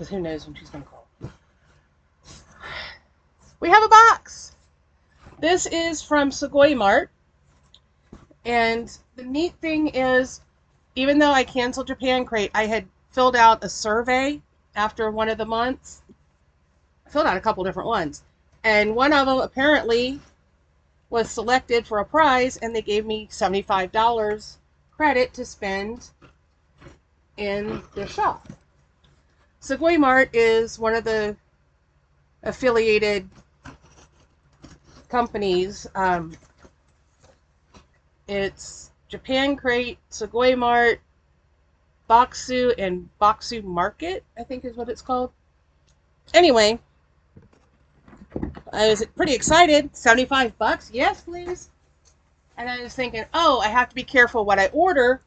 because who knows when she's going to call. We have a box. This is from Sugoi Mart. And the neat thing is, even though I canceled Japan Crate, I had filled out a survey after one of the months. I filled out a couple different ones. And one of them apparently was selected for a prize, and they gave me $75 credit to spend in their shop. Sugoi Mart is one of the affiliated companies. It's Japan Crate, Sugoi Mart, Boxu, and Boxu Market, I think is what it's called. Anyway, I was pretty excited. $75? Yes, please. And I was thinking, oh, I have to be careful what I order,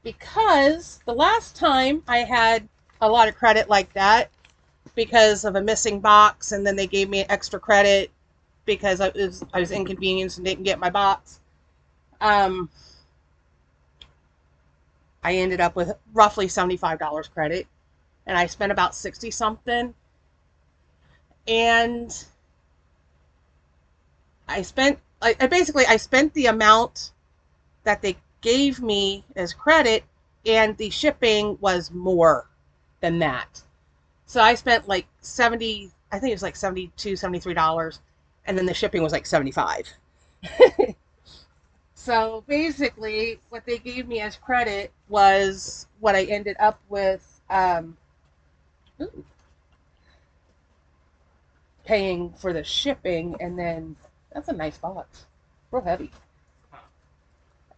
because the last time I had a lot of credit like that because of a missing box, and then they gave me extra credit because I was inconvenienced and didn't get my box. I ended up with roughly $75 credit, and I spent about 60 something. And I spent the amount that they gave me as credit, and the shipping was more than that. So I spent like 70, I think it was like $72, $73, and then the shipping was like 75. So basically, what they gave me as credit was what I ended up with paying for the shipping, and then that's a nice box, real heavy.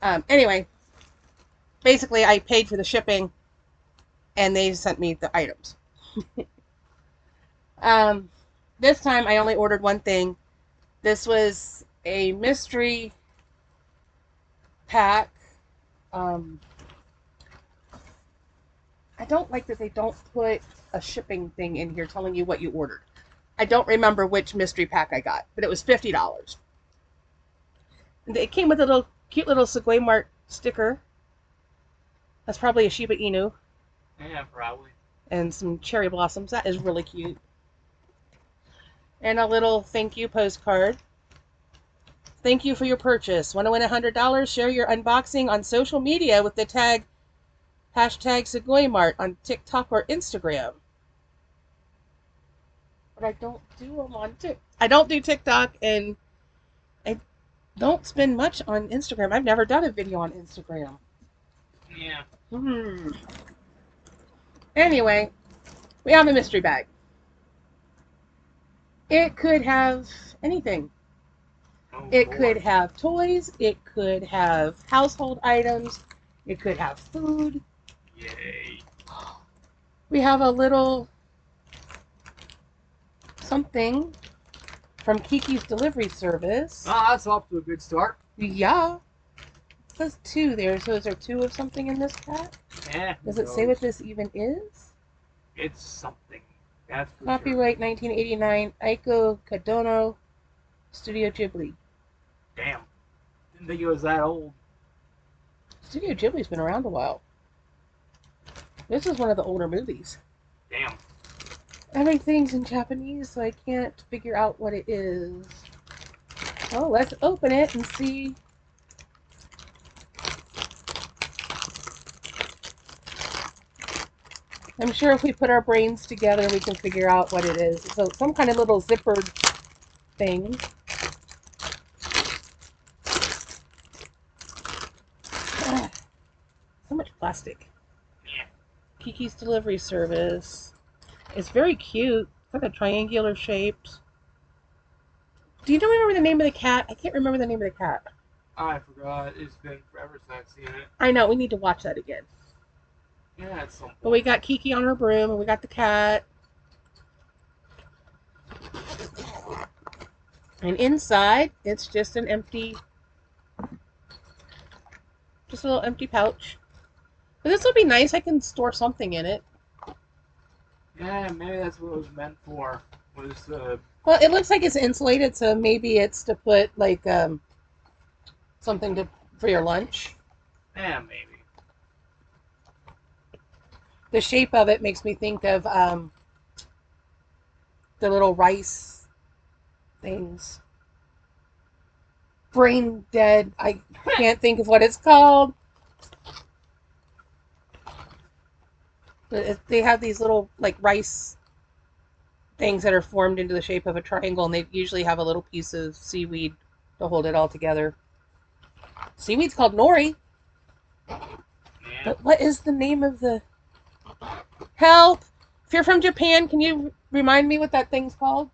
Anyway, basically, I paid for the shipping, and they sent me the items. This time, I only ordered one thing. This was a mystery pack. I don't like that they don't put a shipping thing in here telling you what you ordered. I don't remember which mystery pack I got, but it was $50. And it came with a cute little Sugoi Mart sticker. That's probably a Shiba Inu. Yeah, probably. And some cherry blossoms. That is really cute. And a little thank you postcard. Thank you for your purchase. Want to win $100? Share your unboxing on social media with the tag #Sugoi Mart on TikTok or Instagram. But I don't do them on TikTok. I don't do TikTok, and I don't spend much on Instagram. I've never done a video on Instagram. Yeah. Anyway, we have a mystery bag. It could have anything. It could have toys. It could have household items. It could have food. Yay. We have a little something from Kiki's delivery service. Oh, that's off to a good start. Yeah. It says 2 there, so is there 2 of something in this pack? Yeah. Does it say what this even is? It's something. That's for Copyright 1989, Aiko Kadono, Studio Ghibli. Damn. Didn't think it was that old. Studio Ghibli's been around a while. This is one of the older movies. Damn. Everything's in Japanese, so I can't figure out what it is. Oh, let's open it and see. I'm sure if we put our brains together, we can figure out what it is. So some kind of little zippered thing. So much plastic. Yeah. Kiki's delivery service. It's very cute. It's like a triangular shaped. Do you remember the name of the cat? I can't remember the name of the cat. I forgot. It's been forever since I've seen it. I know. We need to watch that again. Yeah, at some point. But we got Kiki on her broom, and we got the cat. And inside, it's just an empty, just a little empty pouch. But this will be nice. I can store something in it. Yeah, maybe that's what it was meant for. Well, it looks like it's insulated, so maybe it's to put like something for your lunch. Yeah, maybe. The shape of it makes me think of the little rice things. Brain dead. I can't think of what it's called. But they have these little like rice things that are formed into the shape of a triangle, and they usually have a little piece of seaweed to hold it all together. Seaweed's called nori. But what is the name of the... Help! If you're from Japan, can you remind me what that thing's called?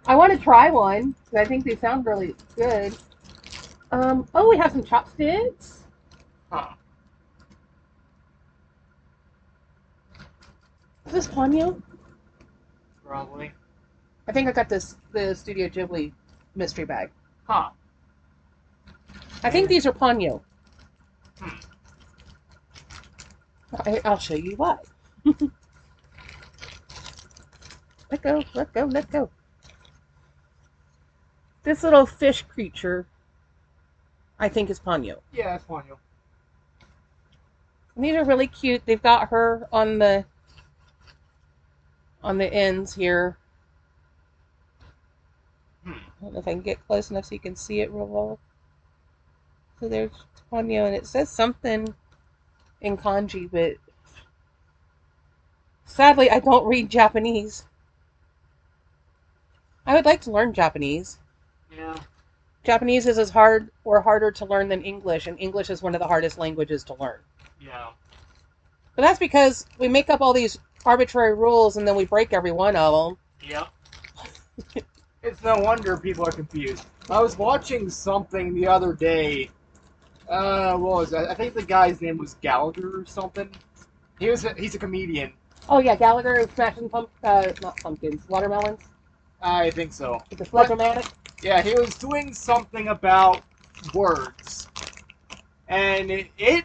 I want to try one, because I think they sound really good. Oh, we have some chopsticks. Huh. Is this Ponyo? Probably. I think I got the Studio Ghibli mystery bag. Huh. I think these are Ponyo. Hmm. I'll show you why. Let go, let go, let go. This little fish creature, I think, is Ponyo. Yeah, that's Ponyo. And these are really cute. They've got her on the ends here. I don't know if I can get close enough so you can see it real well. So there's Ponyo, and it says something in kanji, but sadly I don't read Japanese. I would like to learn Japanese. Yeah. Japanese is as hard or harder to learn than English, and English is one of the hardest languages to learn. Yeah. But that's because we make up all these arbitrary rules and then we break every one of them. Yep. It's no wonder people are confused. I was watching something the other day. What was that? I think the guy's name was Gallagher or something. He's a comedian. Oh yeah, Gallagher is smashing not pumpkins, watermelons. I think so. With the sledge-o-matic. Yeah, he was doing something about words. And it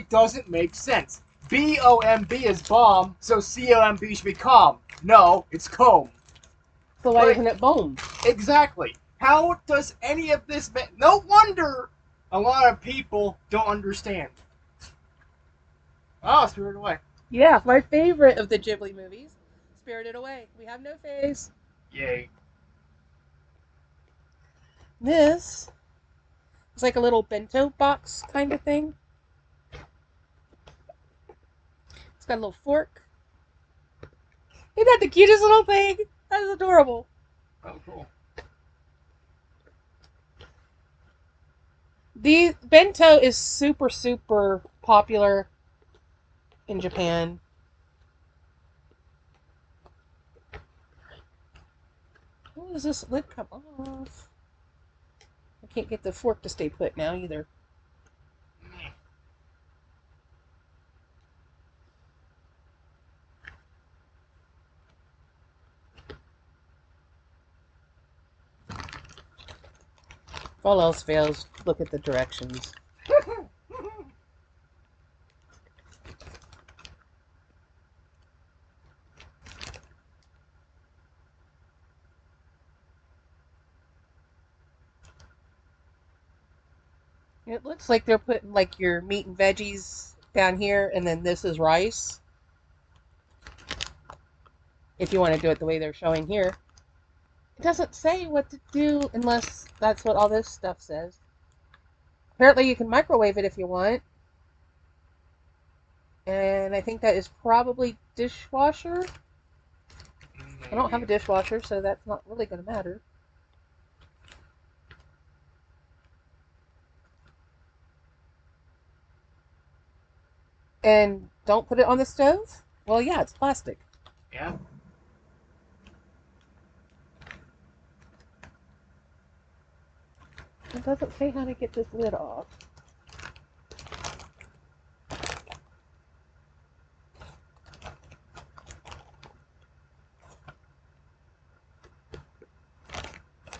doesn't make sense. B-O-M-B is bomb, so C-O-M-B should be calm. No, it's comb. So why isn't it boom? Exactly. How does any of this make... No wonder a lot of people don't understand. Oh, Spirited Away. Yeah, my favorite of the Ghibli movies. Spirited Away. We have no face. Yay. This is like a little bento box kind of thing. It's got a little fork. Isn't that the cutest little thing? That is adorable. Oh, cool. The bento is super, super popular in Japan. Oh, does this lid come off? I can't get the fork to stay put now either. If all else fails, look at the directions. It looks like they're putting like your meat and veggies down here, and then this is rice. If you want to do it the way they're showing here. It doesn't say what to do unless that's what all this stuff says. Apparently you can microwave it if you want. And I think that is probably dishwasher. I don't have a dishwasher, so that's not really going to matter. And don't put it on the stove? Well, yeah, it's plastic. Yeah. It doesn't say how to get this lid off.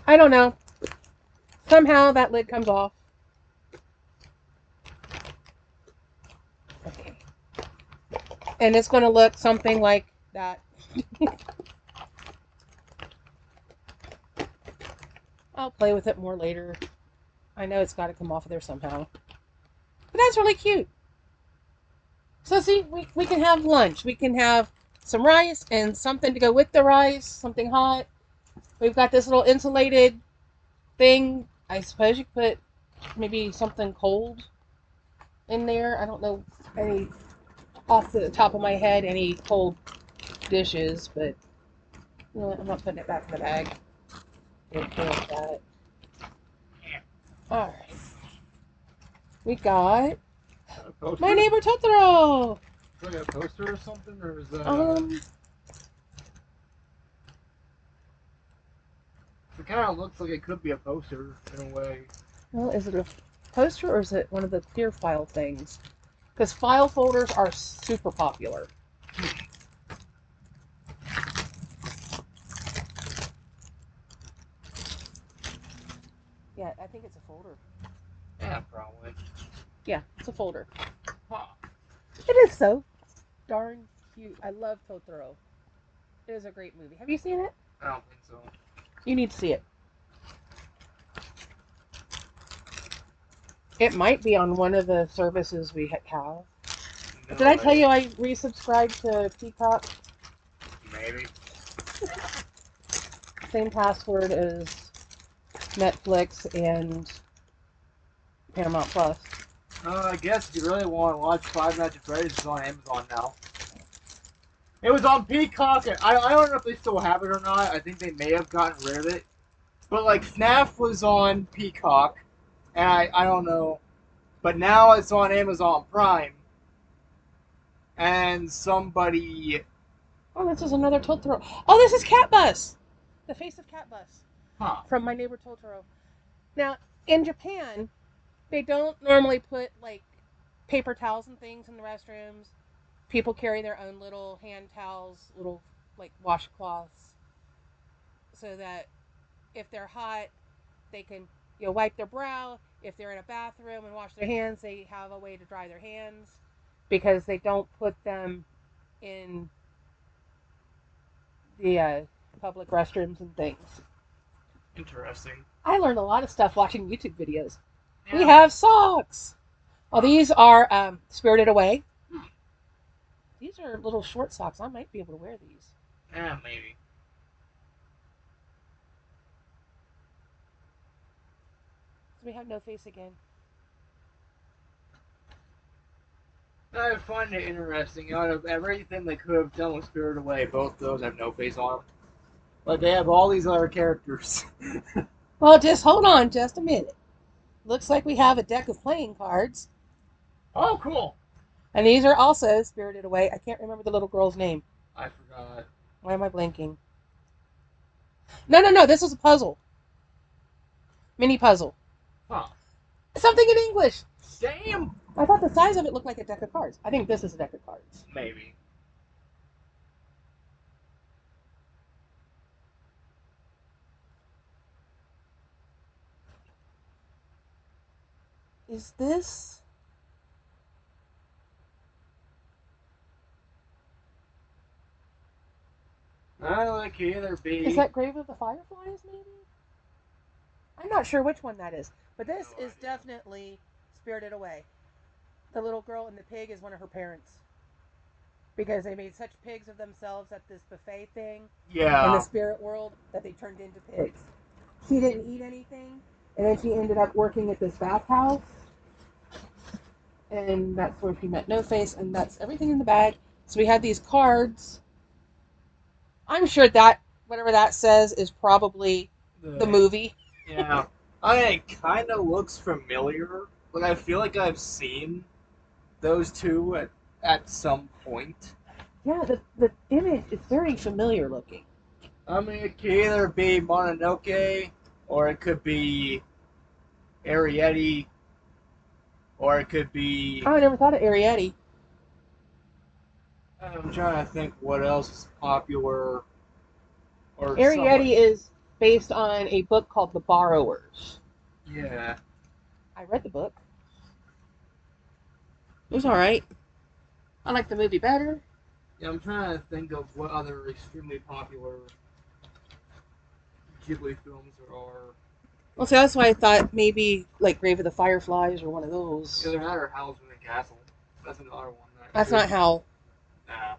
I don't know. Somehow that lid comes off. Okay. And it's going to look something like that. I'll play with it more later. I know it's got to come off of there somehow. But that's really cute. So see, we can have lunch. We can have some rice and something to go with the rice, something hot. We've got this little insulated thing. I suppose you could put maybe something cold in there. I don't know any off the top of my head any cold dishes, but you know what? I'm not putting it back in the bag. Don't care about that. All right. We got A poster? My Neighbor Totoro. Is that a poster or something, or is that? It kind of looks like it could be a poster in a way. Well, is it a poster or is it one of the clear file things? Because file folders are super popular. Yeah, I think it's a folder. Yeah, probably. Yeah, it's a folder. Huh. It is so darn cute. I love Totoro. It is a great movie. Have you seen it? I don't think so. You need to see it. It might be on one of the services we have. No, Did I tell you I resubscribed to Peacock? Maybe. Same password as Netflix and Paramount Plus. I guess if you really want to watch Five Nights at Freddy's, it's on Amazon now. It was on Peacock, and I don't know if they still have it or not. I think they may have gotten rid of it. But, like, FNAF was on Peacock, and I don't know. But now it's on Amazon Prime. And somebody... Oh, this is another Totoro. Oh, this is Cat Bus! The face of Cat Bus. Huh. From My Neighbor Totoro. Now, in Japan, they don't normally put, like, paper towels and things in the restrooms. People carry their own little hand towels, little, like, washcloths, so that if they're hot, they can, you know, wipe their brow. If they're in a bathroom and wash their hands, they have a way to dry their hands because they don't put them in the public restrooms and things. Interesting. I learned a lot of stuff watching YouTube videos. Yeah. We have socks. Well, these are Spirited Away. These are little short socks. I might be able to wear these. Yeah, maybe. So we have No Face again. I find it interesting. Out of everything they could have done with Spirit Away, both of those have no face on them. But they have all these other characters. Well, just hold on just a minute. Looks like we have a deck of playing cards. Oh, cool. And these are also Spirited Away. I can't remember the little girl's name. I forgot. Why am I blanking? No. This is a puzzle. Mini puzzle. Huh. Something in English. Damn. I thought the size of it looked like a deck of cards. I think this is a deck of cards. Maybe. Is this... I like either be. Is that Grave of the Fireflies, maybe? I'm not sure which one that is. But this is definitely Spirited Away. The little girl and the pig is one of her parents. Because they made such pigs of themselves at this buffet thing in the spirit world that they turned into pigs. She didn't eat anything, and then she ended up working at this bathhouse. And that's where she met No Face, and that's everything in the bag. So we have these cards. I'm sure that, whatever that says, is probably the movie. Yeah. I mean, it kind of looks familiar. Like, I feel like I've seen those two at some point. Yeah, the image is very familiar looking. I mean, it could either be Mononoke, or it could be Arrietty, or it could be... Oh, I never thought of Arrietty. I'm trying to think what else is popular. Or Arrietty is based on a book called The Borrowers. Yeah. I read the book. It was alright. I like the movie better. Yeah, I'm trying to think of what other extremely popular Ghibli films there are. Well, see, that's why I thought maybe like Grave of the Fireflies or one of those. Either that or Howl's Moving Castle. That's another one. That's not Howl. Nah.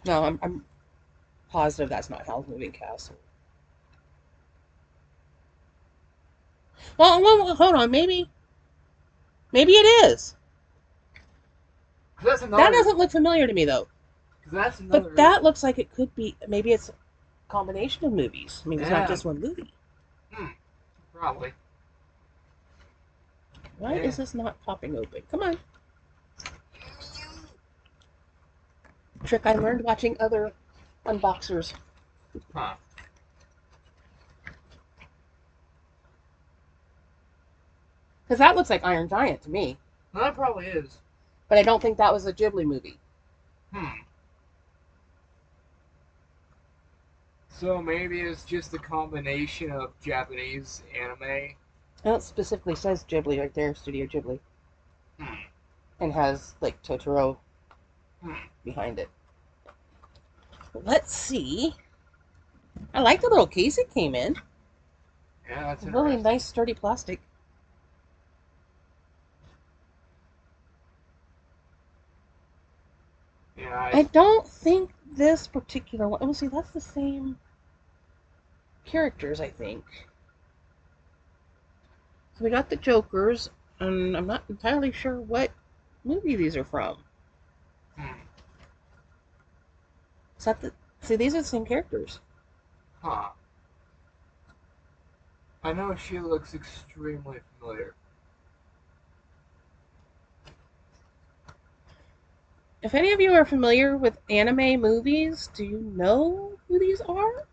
No, I'm positive that's not Howl's Moving Castle. Well, hold on. Maybe it is. Cause that's That another. doesn't look familiar to me though. Cause that's But another. that looks like it could be. Maybe it's a combination of movies. Maybe it's not Yeah. just one movie. Hmm. Probably. Why Yeah. is this not popping open? Come on. Trick I learned watching other unboxers. Huh. Because that looks like Iron Giant to me. Well, that probably is. But I don't think that was a Ghibli movie. Hmm. So maybe it's just a combination of Japanese anime. It specifically says Ghibli right there, Studio Ghibli. Hmm. And has like Totoro Hmm. behind it. Let's see. I like the little case it came in. Yeah, that's Really interesting. nice, sturdy plastic. Yeah, I don't think this particular one. Oh, see, that's the same characters, I think. So we got the Jokers, and I'm not entirely sure what movie these are from. hmm. Is that the? See, these are the same characters. Huh. I know she looks extremely familiar. If any of you are familiar with anime movies, do you know who these are?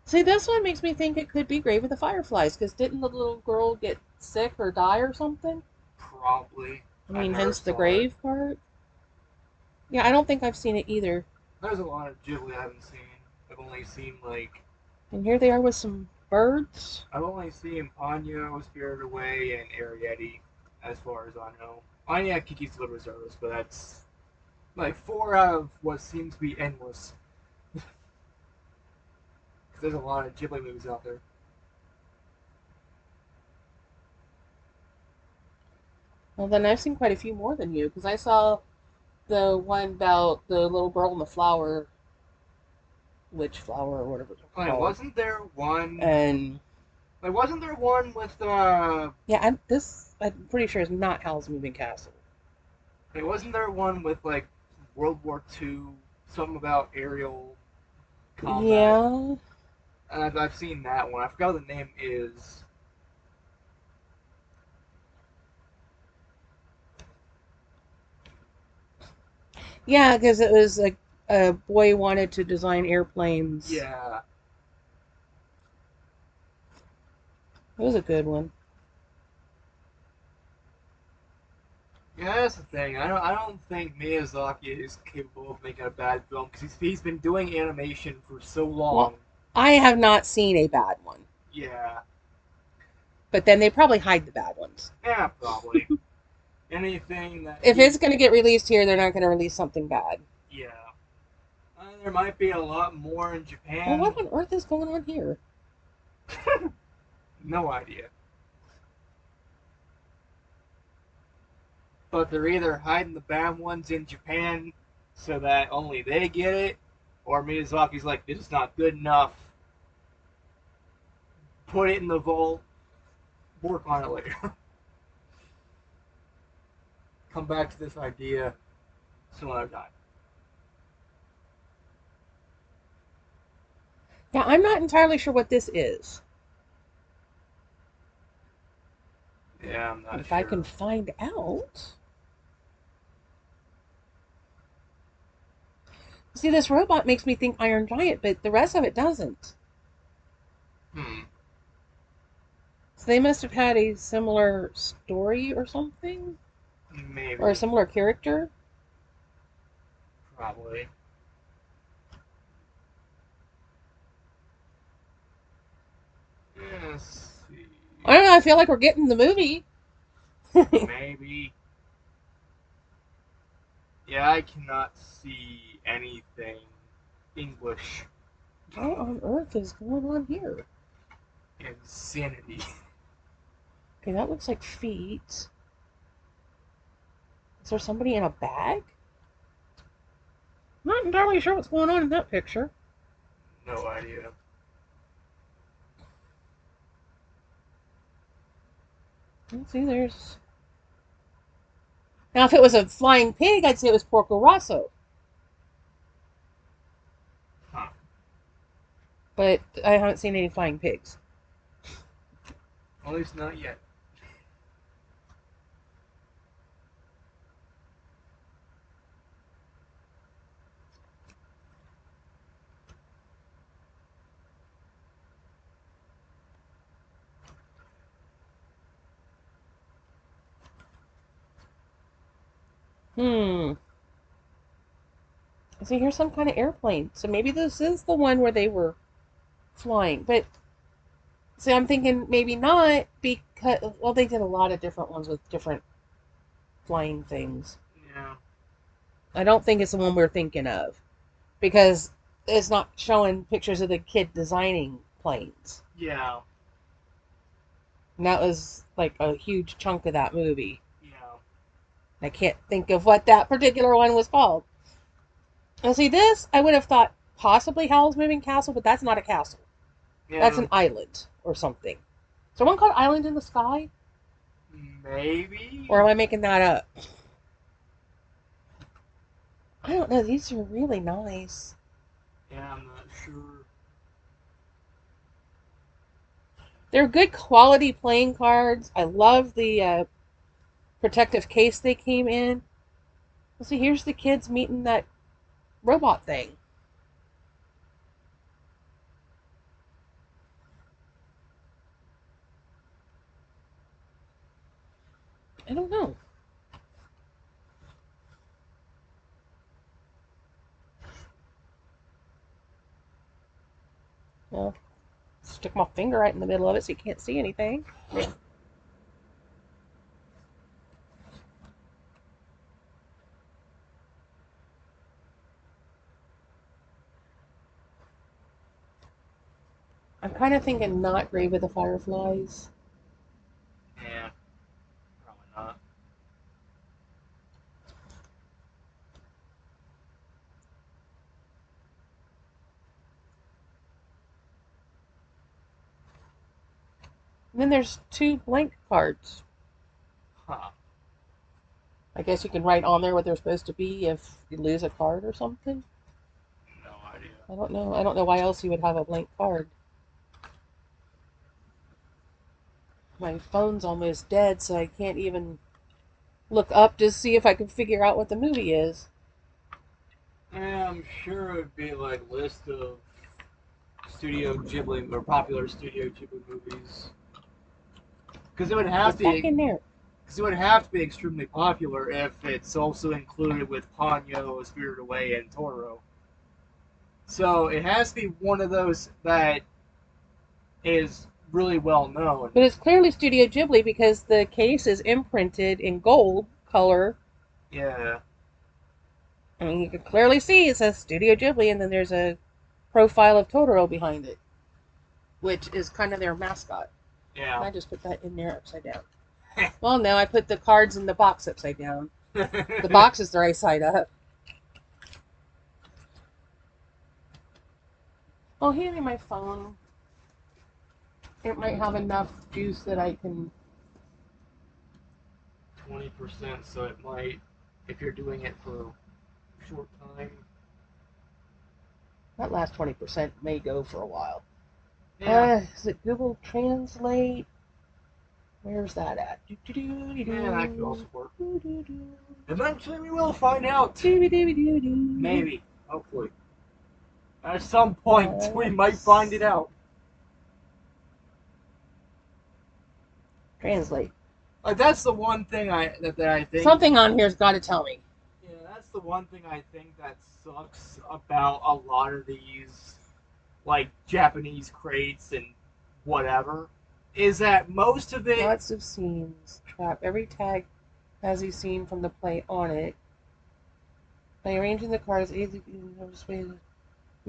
See, this one makes me think it could be Grave of the Fireflies, because didn't the little girl get sick or die or something? Probably. I I mean, never hence the saw it. grave part. Yeah, I don't think I've seen it either. There's a lot of Ghibli I haven't seen. I've only seen like And here they are with some birds. I've only seen Ponyo, Spirited Away, and Arrietty, as far as I know. I yeah, Kiki's Delivery Service, but that's like 4 out of what seems to be endless. Because there's a lot of Ghibli movies out there. Well, then I've seen quite a few more than you, because I saw the one about the little girl and the flower, witch flower or whatever it's Like, called. wasn't there one? And Like, wasn't there one with yeah, this I'm pretty sure is not Howl's Moving Castle. Like, wasn't there one with like World War II? Something about aerial combat. Yeah, And I've seen that one. I forgot what the name is. yeah, because it was like a boy wanted to design airplanes. Yeah. It was a good one. Yeah, that's the thing. I don't think Miyazaki is capable of making a bad film because he's been doing animation for so Well, long. I have not seen a bad one, Yeah. but then they probably hide the bad ones. Yeah, probably. Anything that If he. it's going to get released here, they're not going to release something bad. Yeah. There might be a lot more in Well, Japan. what on earth is going on here? No idea. But they're either hiding the bad ones in Japan so that only they get it, or Miyazaki's like, this is not good enough. Put it in the vault. Work on it later. Come back to this idea some other time. Yeah, I'm not entirely sure what this is. Yeah, I'm not If I can sure. find out. See, this robot makes me think Iron Giant, but the rest of it doesn't. Hmm. So they must have had a similar story or something? Or a Maybe. similar character? Probably. Let's see. I don't know, I feel like we're getting the movie. Maybe. Yeah, I cannot see anything English. What on earth is going on here? Insanity. Okay, that looks like feet. Is there somebody in a bag? I'm not entirely sure what's going on in that picture. No idea. Let's see, there's... Now, if it was a flying pig, I'd say it was Porco Rosso. Huh. But I haven't seen any flying pigs. At least not yet. Hmm. See, here's some kind of airplane. So maybe this is the one where they were flying. But, see, I'm thinking maybe not because, well, they did a lot of different ones with different flying things. Yeah. I don't think it's the one we're thinking of because it's not showing pictures of the kid designing planes. Yeah. And that was like a huge chunk of that movie. Yeah. I can't think of what that particular one was called. Now, see, this, I would have thought possibly Howl's Moving Castle, but that's not a castle. That's Yeah. an island or something. Is there one called Island in the Sky? Maybe. Or am I making that up? I don't know. These are really nice. Yeah, I'm not sure. They're good quality playing cards. I love the protective case they came in. Well, see, here's the kids meeting that robot thing. I don't know. Well, stick my finger right in the middle of it so you can't see anything. I'm kind of thinking not Grave of the Fireflies. Yeah. Probably not. And then there's two blank cards. Huh. I guess you can write on there what they're supposed to be if you lose a card or something. No idea. I don't know. I don't know why else you would have a blank card. My phone's almost dead, so I can't even look up to see if I can figure out what the movie is. Yeah, I'm sure it'd be like list of Studio Ghibli or popular Studio Ghibli movies. Because it would have Get back to. in there. Because it would have to be extremely popular if it's also included with Ponyo, Spirited Away, and Toro. So it has to be one of those that is really well known. But it's clearly Studio Ghibli because the case is imprinted in gold color. Yeah. I mean, you can clearly see it says Studio Ghibli, and then there's a profile of Totoro behind it, which is kind of their mascot. And Yeah. I just put that in there upside down. Well, no, I put the cards in the box upside down. The box is the right side up. Oh, hand me my phone. It might have enough juice that I can... 20%, so it might, if you're doing it for a short time. That last 20% may go for a while. Yeah. Is it Google Translate? Where's that at? Yeah, that could also work. Eventually we will find out. Maybe. Maybe. Hopefully. At some point, we might find it out. Translate. That's the one thing that I think. Something on here's got to tell me. Yeah, that's the one thing I think that sucks about a lot of these, like Japanese crates and whatever, is that most of it. Lots of scenes. Trap. Every tag has a scene from the play on it. By arranging the cards, we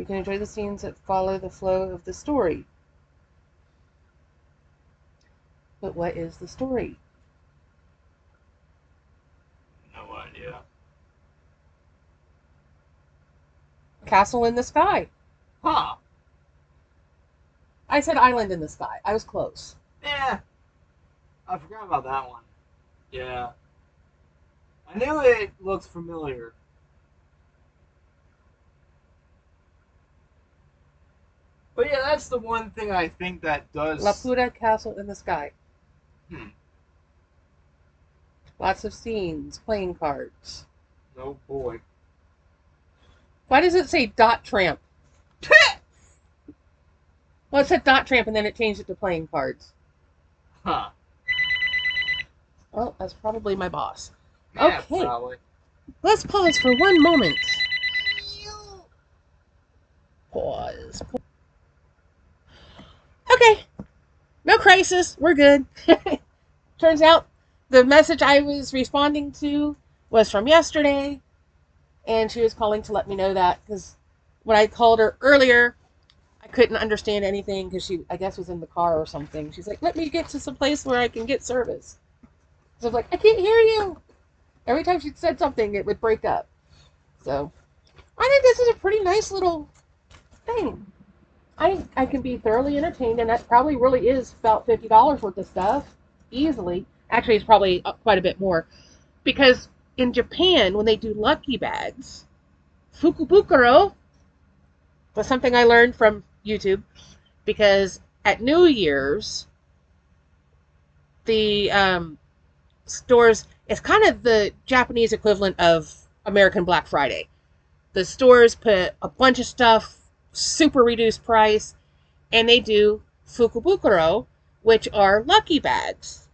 can enjoy the scenes that follow the flow of the story. But what is the story? No idea. idea. Castle in the Sky. Huh. I said Island in the Sky. I was close. Yeah. I forgot about that one. Yeah. I knew it looks familiar. But yeah, that's the one thing I think that does. Laputa Castle in the Sky. Hmm. Lots of scenes, playing cards. Oh boy. Why does it say Dot Tramp? Well, it said Dot Tramp and then it changed it to playing cards. Huh. Oh, that's probably my boss. Yeah, Okay. probably. Let's pause for one moment. Pause. Okay. No crisis. We're good. Turns out the message I was responding to was from yesterday, and she was calling to let me know that because when I called her earlier, I couldn't understand anything because she, I guess, was in the car or something. She's like, let me get to some place where I can get service. So I was like, I can't hear you. Every time she said something, it would break up. So I think this is a pretty nice little thing. I can be thoroughly entertained, and that probably really is about $50 worth of stuff. Easily. Actually, it's probably quite a bit more. Because in Japan, when they do lucky bags, fukubukuro was something I learned from YouTube. Because at New Year's, the stores, it's kind of the Japanese equivalent of American Black Friday. The stores put a bunch of stuff, super reduced price, and they do fukubukuro, which are lucky bags.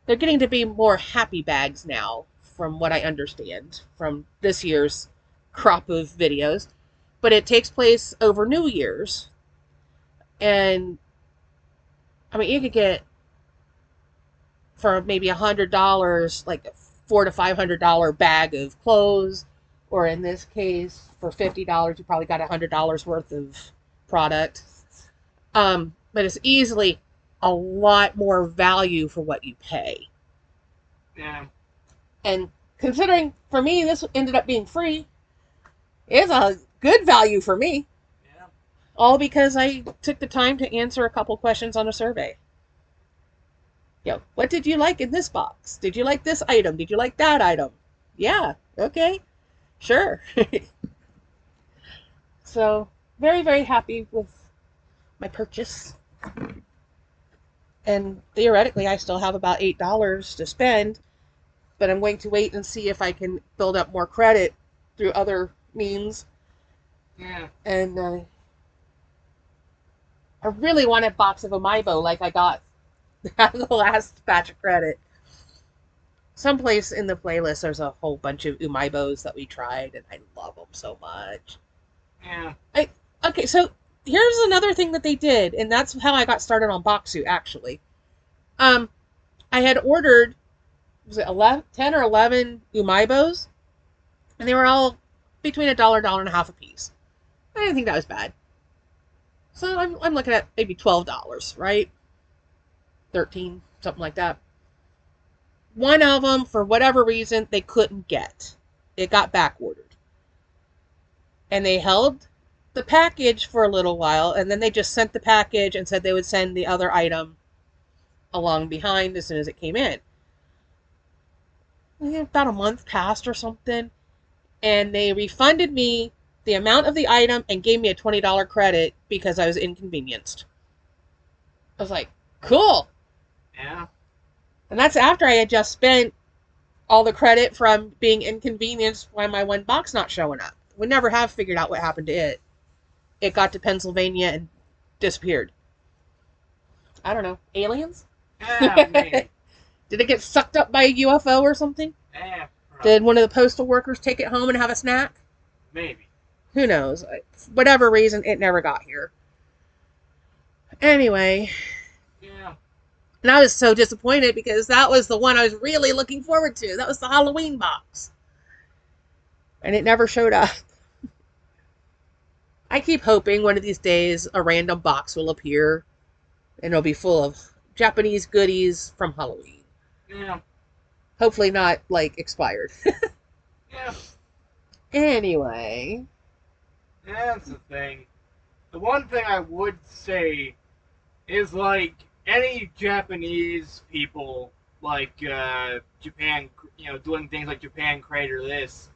They're getting to be more happy bags now, from what I understand from this year's crop of videos. But it takes place over New Year's. And, I mean, you could get, for maybe $100, like a $400 to $500 bag of clothes. Or in this case, for $50, you probably got $100 worth of product. But it's easily a lot more value for what you pay. Yeah. And considering for me this ended up being free, it's a good value for me. Yeah. All because I took the time to answer a couple questions on a survey. What did you like in this box? Did you like this item? Did you like that item? Yeah, okay, sure. So, very, very happy with my purchase. And theoretically, I still have about $8 to spend, but I'm going to wait and see if I can build up more credit through other means. Yeah. And I really want a box of Amiibo like I got the last batch of credit. Someplace in the playlist, there's a whole bunch of Umaibos that we tried, and I love them so much. Yeah. Okay, so here's another thing that they did, and that's how I got started on Boxu, actually. I had ordered, was it 10 or 11 Umaibos, and they were all between $1, $1.50 a piece. I didn't think that was bad. So I'm looking at maybe $12, right? 13, something like that. One of them, for whatever reason, they couldn't get. It got back ordered. And they held the package for a little while, and then they just sent the package and said they would send the other item along behind as soon as it came in. About a month passed or something, and they refunded me the amount of the item and gave me a $20 credit because I was inconvenienced. I was like, cool. Yeah. And that's after I had just spent all the credit from being inconvenienced by my one box not showing up. We never have figured out what happened to it. It got to Pennsylvania and disappeared. I don't know. Aliens? Yeah, maybe. Did it get sucked up by a UFO or something? Yeah, probably. Did one of the postal workers take it home and have a snack? Maybe. Who knows? For whatever reason, it never got here. Anyway. Yeah. And I was so disappointed because that was the one I was really looking forward to. That was the Halloween box. And it never showed up. I keep hoping one of these days a random box will appear and it'll be full of Japanese goodies from Halloween. Yeah. Hopefully not, like, expired. Yeah, Anyway. that's the thing. The one thing I would say is like any Japanese people, like Japan, doing things like Japan Crate or this,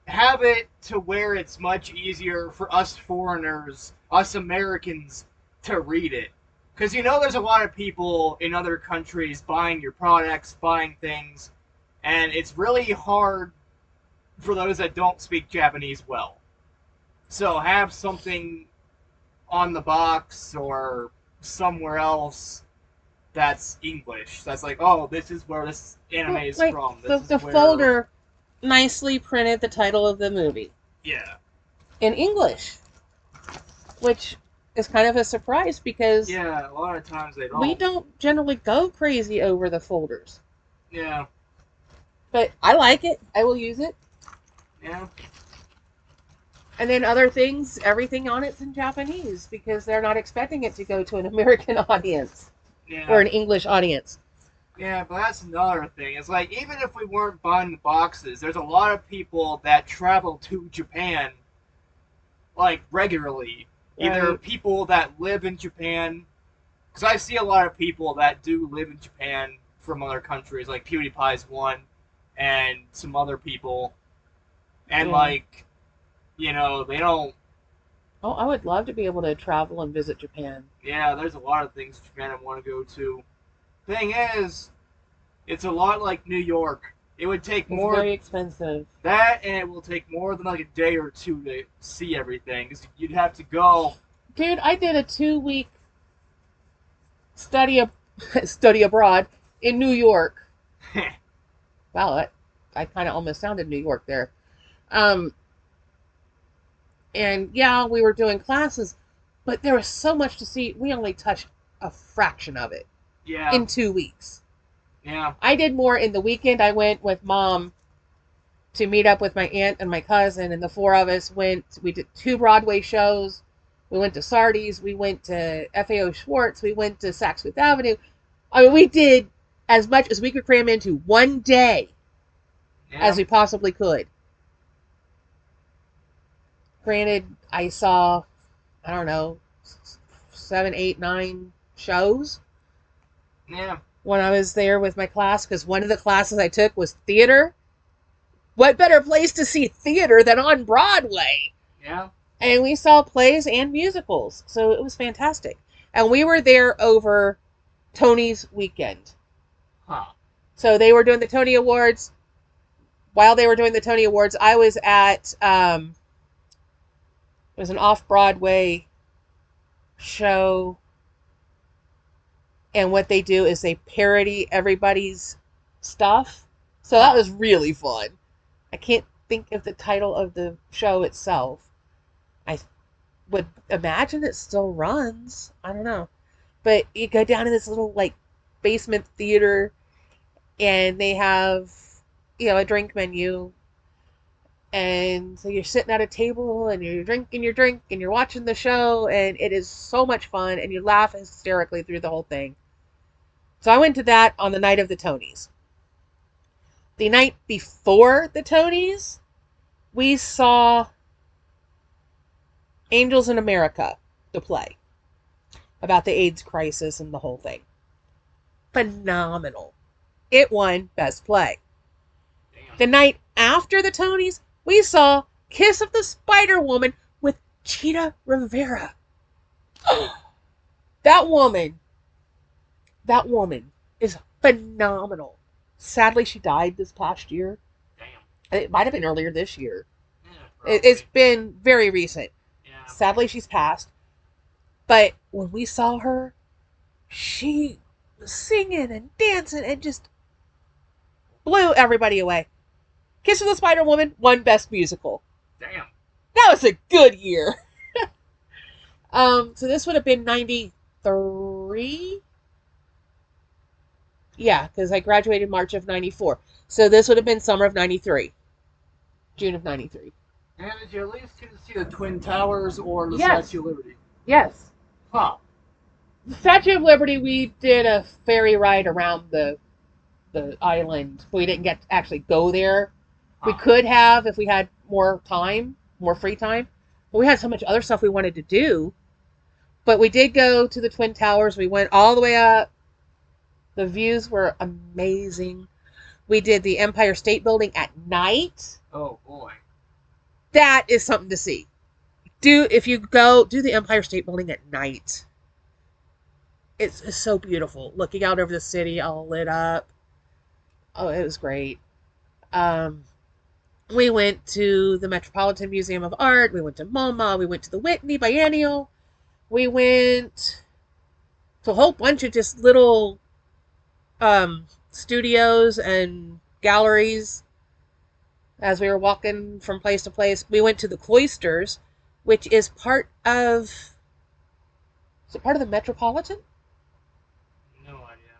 have it to where it's much easier for us foreigners, us Americans, to read it. Because there's a lot of people in other countries buying your products, buying things, and it's really hard for those that don't speak Japanese well. So have something on the box or somewhere else that's English. That's like, oh, this is where this anime Well, is like from. the, This is the where, folder nicely printed the title of the movie yeah, in English, which is kind of a surprise because yeah. A lot of times they we don't. don't generally go crazy over the folders. Yeah, But I like it. I will use it. yeah, And then other things, everything on it's in Japanese because they're not expecting it to go to an American audience or yeah, an English audience. yeah. But that's another thing. It's like even if we weren't buying the boxes, there's a lot of people that travel to Japan like regularly. Either Right. people that live in Japan, because I see a lot of people that do live in Japan from other countries, like PewDiePie's one, and some other people, and Yeah. like they don't. Oh, I would love to be able to travel and visit Japan. Yeah, there's a lot of things Japan I want to go to. Thing is, it's a lot like New York. It would take It's more very expensive. that, and it will take more than like a day or two to see everything. 'Cause you'd have to go. Dude, I did a 2 week study study abroad in New York. Wow, I kind of almost sounded New York there. Um, and yeah, we were doing classes, but there was so much to see. We only touched a fraction of it Yeah, in 2 weeks. yeah, I did more in the weekend. I went with mom to meet up with my aunt and my cousin, and the four of us went. We did 2 Broadway shows. We went to Sardi's. We went to FAO Schwartz. We went to Saks Fifth Avenue. I mean, we did as much as we could cram into one day as yeah, we possibly could. Granted, I saw, I don't know, 7, 8, 9 shows yeah, when I was there with my class because one of the classes I took was theater. What better place to see theater than on Broadway? yeah. And we saw plays and musicals, so it was fantastic. And we were there over Tony's weekend. Huh. So they were doing the Tony Awards. While they were doing the Tony Awards, I was at it was an off Broadway show, and what they do is they parody everybody's stuff. So that Huh. was really fun. I can't think of the title of the show itself. I would imagine it still runs. I don't know. But you go down in this little like basement theater and they have a drink menu, and so you're sitting at a table and you're drinking your drink and you're watching the show, and it is so much fun and you laugh hysterically through the whole thing. So I went to that on the night of the Tonys. The night before the Tonys, we saw Angels in America, the play about the AIDS crisis and the whole thing. Phenomenal. It won Best Play. Damn. The night after the Tonys, we saw Kiss of the Spider Woman with Cheetah Rivera. that woman, that woman is phenomenal. Sadly, she died this past year. Damn. It might have been earlier this year. Yeah, It's probably. been very recent. Yeah. Sadly, she's passed. But when we saw her, she was singing and dancing and just blew everybody away. Kiss of the Spider Woman won Best Musical. Damn. That was a good year. So this would have been 93. Yeah, because I graduated March of 94. So this would have been summer of 93. June of 93. And did you at least get to see the Twin Towers or the Yes. Statue of Liberty? Yes. Huh. The Statue of Liberty, we did a ferry ride around the island. We didn't get to actually go there. We Huh. could have if we had more time, more free time. But we had so much other stuff we wanted to do. But we did go to the Twin Towers. We went all the way up. The views were amazing. We did the Empire State Building at night. Oh boy. That is something to see. If you go do the Empire State Building at night. It's so beautiful. Looking out over the city all lit up. Oh, it was great. Um, we went to the Metropolitan Museum of Art. We went to MoMA. We went to the Whitney Biennial. We went to a whole bunch of just little studios and galleries as we were walking from place to place. We went to the Cloisters, which is part of the Metropolitan? No idea.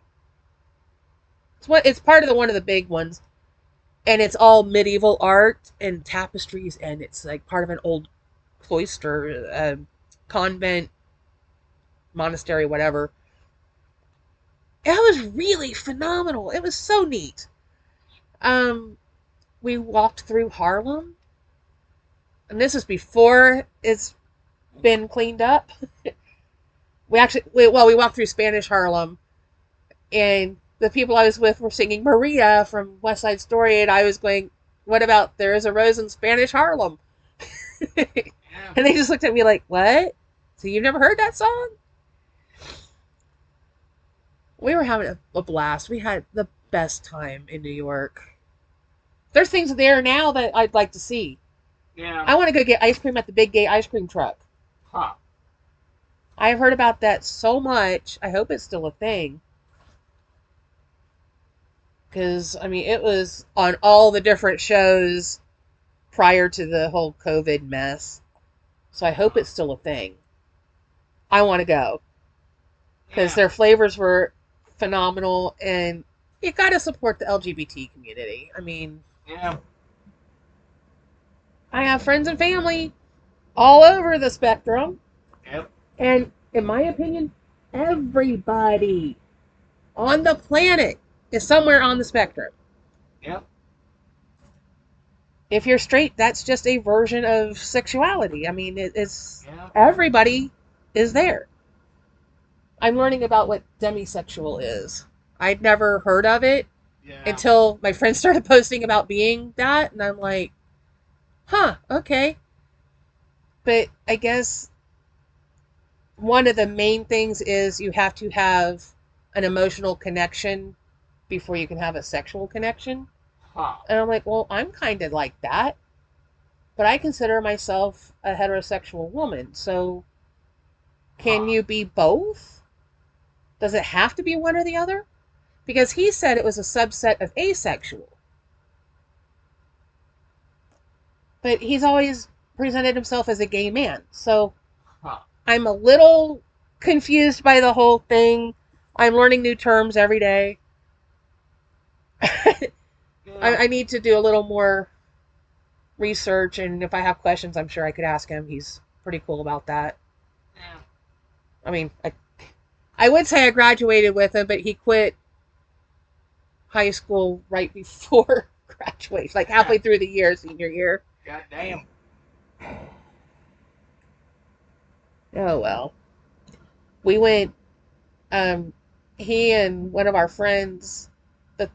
It's part of one of the big ones. And it's all medieval art and tapestries, and it's like part of an old cloister, convent, monastery, whatever. It was really phenomenal. It was so neat. Um, we walked through Harlem, and this is before it's been cleaned up. We walked through Spanish Harlem, and the people I was with were singing Maria from West Side Story, and I was going, "What about There Is a Rose in Spanish Harlem?" Yeah. And they just looked at me like, "What? So you've never heard that song?" We were having a blast. We had the best time in New York. There's things there now that I'd like to see. Yeah. I want to go get ice cream at the Big Gay Ice Cream Truck. Huh. I've heard about that so much. I hope it's still a thing. Because, I mean, it was on all the different shows prior to the whole COVID mess. So I hope it's still a thing. I want to go. Because Yeah. their flavors were phenomenal, and you got to support the LGBT community. I mean, Yeah. I have friends and family all over the spectrum, Yep. and in my opinion, everybody on the planet is somewhere on the spectrum. Yep. If you're straight, that's just a version of sexuality. I mean, it's Yeah. everybody is there. I'm learning about what demisexual is. I'd never heard of it Yeah. until my friends started posting about being that, and I'm like, huh, okay. But I guess one of the main things is you have to have an emotional connection before you can have a sexual connection. Huh. And I'm like, well, I'm kind of like that, but I consider myself a heterosexual woman. So can Huh. you be both? Does it have to be one or the other? Because he said it was a subset of asexual. But he's always presented himself as a gay man. So Huh. I'm a little confused by the whole thing. I'm learning new terms every day. Yeah. I need to do a little more research, and if I have questions, I'm sure I could ask him. He's pretty cool about that. Yeah. I mean, I would say I graduated with him, but he quit high school right before graduation, like halfway through the year, senior year. God damn. Oh well. We went. Um, he and one of our friends, the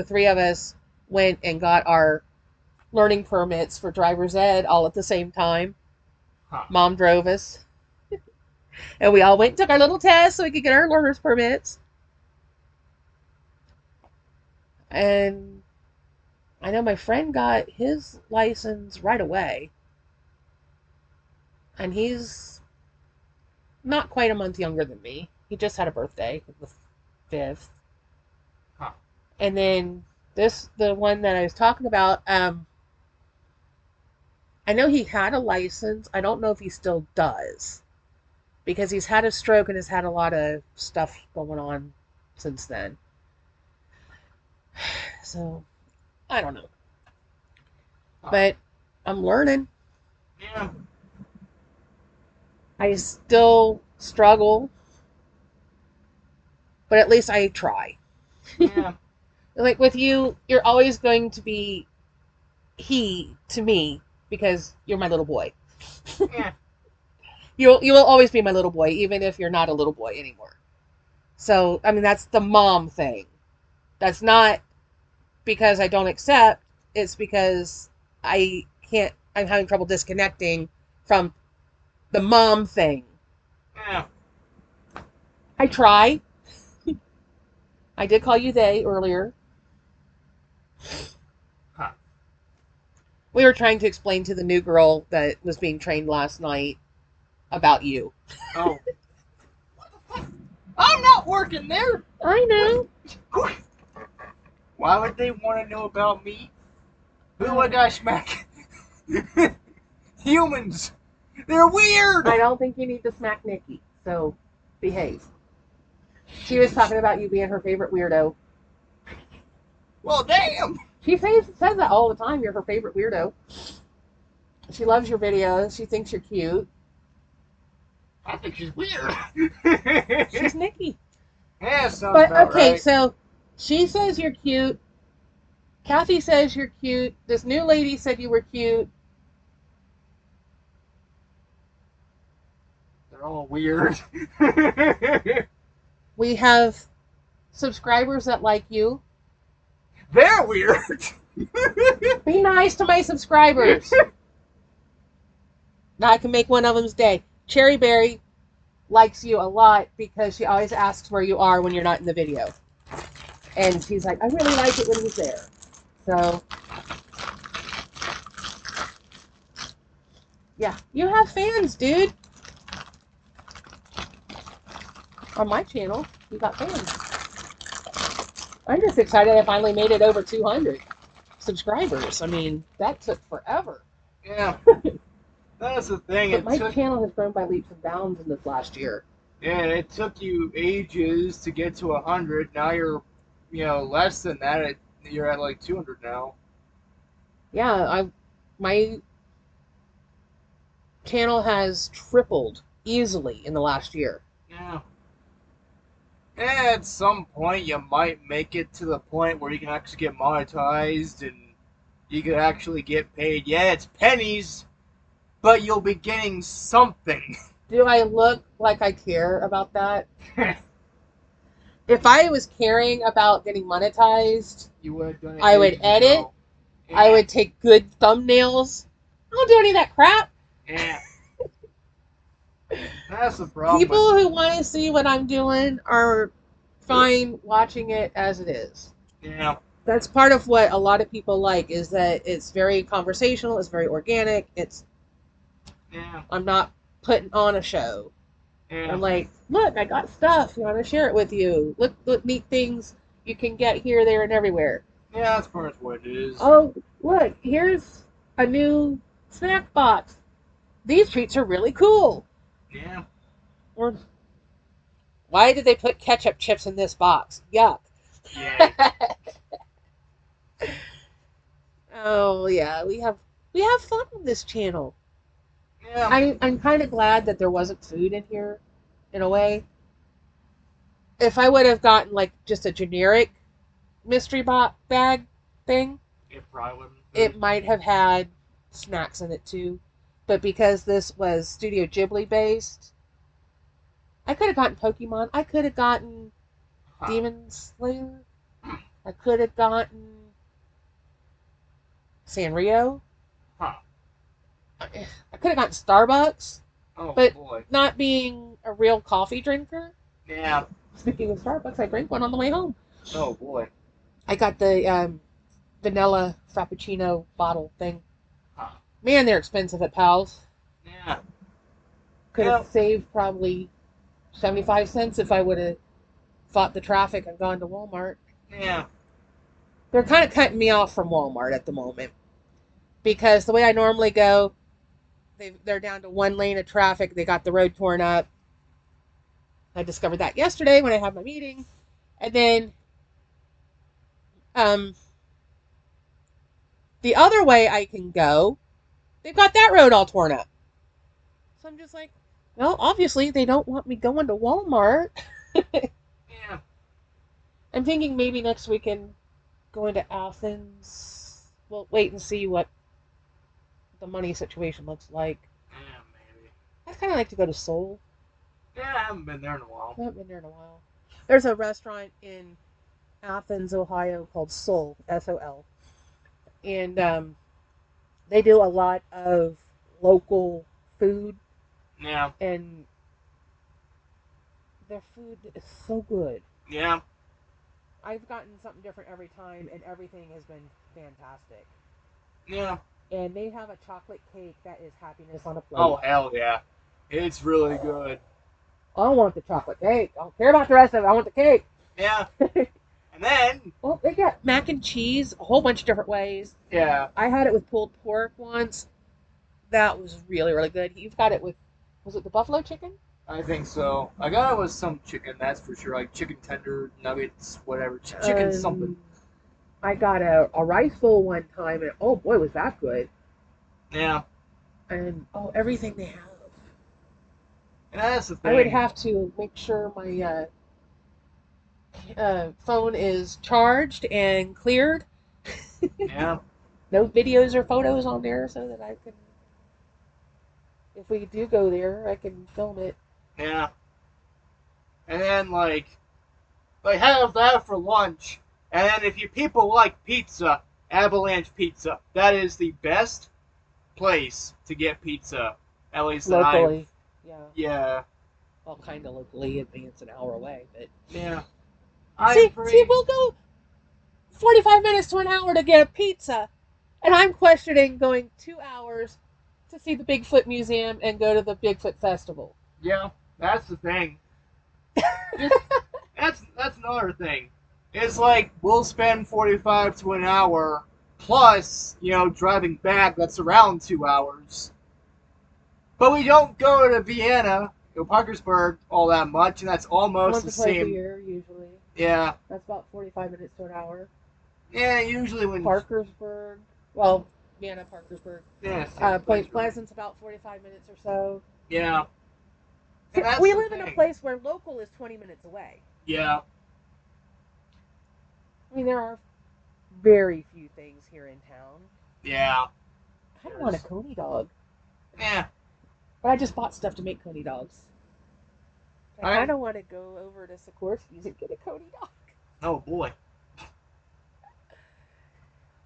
three of us went and got our learning permits for driver's ed all at the same time. Huh. Mom drove us, and we all went and took our little test so we could get our learner's permits. And I know my friend got his license right away, and he's not quite a month younger than me. He just had a birthday, the 5th. Huh. And then the one that I was talking about, I know he had a license. I don't know if he still does because he's had a stroke and has had a lot of stuff going on since then. So, I don't know. Huh. But I'm learning. Yeah. I still struggle, but at least I try. Yeah. Like with you, you're always going to be he to me because you're my little boy. Yeah. You will always be my little boy, even if you're not a little boy anymore. So, I mean, that's the mom thing. That's not because I don't accept. It's because I can't. I'm having trouble disconnecting from the mom thing. Yeah. I try. I did call you they earlier. Huh. We were trying to explain to the new girl that was being trained last night about you. Oh. I'm not working there. I know. Why would they want to know about me? Who would I smack? Humans. They're weird. I don't think you need to smack Nikki, so behave. She was talking about you being her favorite weirdo. Well, damn. She says that all the time. You're her favorite weirdo. She loves your videos. She thinks you're cute. I think she's weird. She's Nikki. Yeah, sounds But about okay, right. so she says you're cute. Kathy says you're cute. This new lady said you were cute. They're all weird. We have subscribers that like you. They're weird. Be nice to my subscribers. Now I can make one of them's day. Cherry Berry likes you a lot because she always asks where you are when you're not in the video. And she's like, I really like it when he's there. So, yeah, you have fans, dude. On my channel, you got fans. I'm just excited I finally made it over 200 subscribers. I mean, that took forever. Yeah. That's the thing. But my channel has grown by leaps and bounds in this last year. Yeah, it took you ages to get to 100. Now you're, less than that. You're at like 200 now. Yeah, my channel has tripled easily in the last year. Yeah. And at some point, you might make it to the point where you can actually get monetized and you can actually get paid. Yeah, it's pennies, but you'll be getting something. Do I look like I care about that? If I was caring about getting monetized, You would have done it I would ages edit. ago. Yeah. I would take good thumbnails. I don't do any of that crap. Yeah. That's the problem. People who want to see what I'm doing are fine watching it as it is. Yeah. That's part of what a lot of people like, is that it's very conversational, it's very organic. Yeah. I'm not putting on a show. Yeah. I'm like, look, I got stuff. You want to share it with you. Look neat things you can get here, there, and everywhere. Yeah, that's pretty much what it is. Oh, look, here's a new snack box. These treats are really cool. Yeah. Or, why did they put ketchup chips in this box? Yuck. Yeah. Oh yeah, we have fun on this channel. Yeah. I'm kind of glad that there wasn't food in here, in a way. If I would have gotten like just a generic mystery bag thing, It probably wouldn't. it might have had snacks in it too. But because this was Studio Ghibli based, I could have gotten Pokemon. I could have gotten Demon Slayer. I could have gotten Sanrio. Huh. I could have gotten Starbucks. Oh, But boy. not being a real coffee drinker. Yeah. Speaking of Starbucks, I drank one on the way home. Oh, boy. I got the vanilla frappuccino bottle thing. Huh. Man, they're expensive at Pal's. Yeah. Could have saved probably 75 cents if I would have fought the traffic and gone to Walmart. Yeah. They're kind of cutting me off from Walmart at the moment. Because the way I normally go, they're down to one lane of traffic. They got the road torn up. I discovered that yesterday when I had my meeting. And then the other way I can go, they've got that road all torn up. So I'm just like, well, obviously they don't want me going to Walmart. Yeah. I'm thinking maybe next weekend going to Athens we'll wait and see what the money situation looks like. Yeah, maybe. I'd kind of like to go to Seoul. Yeah, I haven't been there in a while. I haven't been there in a while. There's a restaurant in Athens, Ohio called Seoul, S-O-L, and they do a lot of local food, Yeah. and their food is so good. Yeah. I've gotten something different every time, and everything has been fantastic. Yeah. And they have a chocolate cake that is happiness on a plate. Oh, hell yeah. It's really good. I want the chocolate cake. I don't care about the rest of it. I want the cake. Yeah. And then... Well, they got mac and cheese a whole bunch of different ways. Yeah. I had it with pulled pork once. That was really, really good. You've got it with, was it the buffalo chicken? I think so. I got it with some chicken, that's for sure. Like chicken tender, nuggets, whatever. Chicken something. I got a rice bowl one time, and oh boy, was that good. Yeah. And oh, everything they have. And that's the thing. I would have to make sure my phone is charged and cleared. Yeah. No videos or photos on there so that I can, if we do go there, I can film it. Yeah. And then, have that for lunch. And then if you people like pizza, Avalanche Pizza. That is the best place to get pizza. At least locally. Yeah. Well, kind of locally. It's an hour away, but yeah. See, we'll go 45 minutes to an hour to get a pizza, and I'm questioning going 2 hours to see the Bigfoot Museum and go to the Bigfoot Festival. Yeah, that's the thing. That's another thing. It's like we'll spend 45 to an hour plus, driving back. That's around 2 hours. But we don't go to Vienna, Parkersburg, all that much, and that's almost Once the or twice same. a year, usually. Yeah. That's about 45 minutes to an hour. Yeah, usually when Parkersburg. Well, Vienna, Parkersburg. Yeah. Point Pleasant's about 45 minutes or so. Yeah. See, we live in a place where local is 20 minutes away. Yeah. I mean, there are very few things here in town. Yeah. I don't want a coney dog. Yeah. But I just bought stuff to make coney dogs. I don't want to go over to Sikorsky's and get a coney dog. Oh, boy.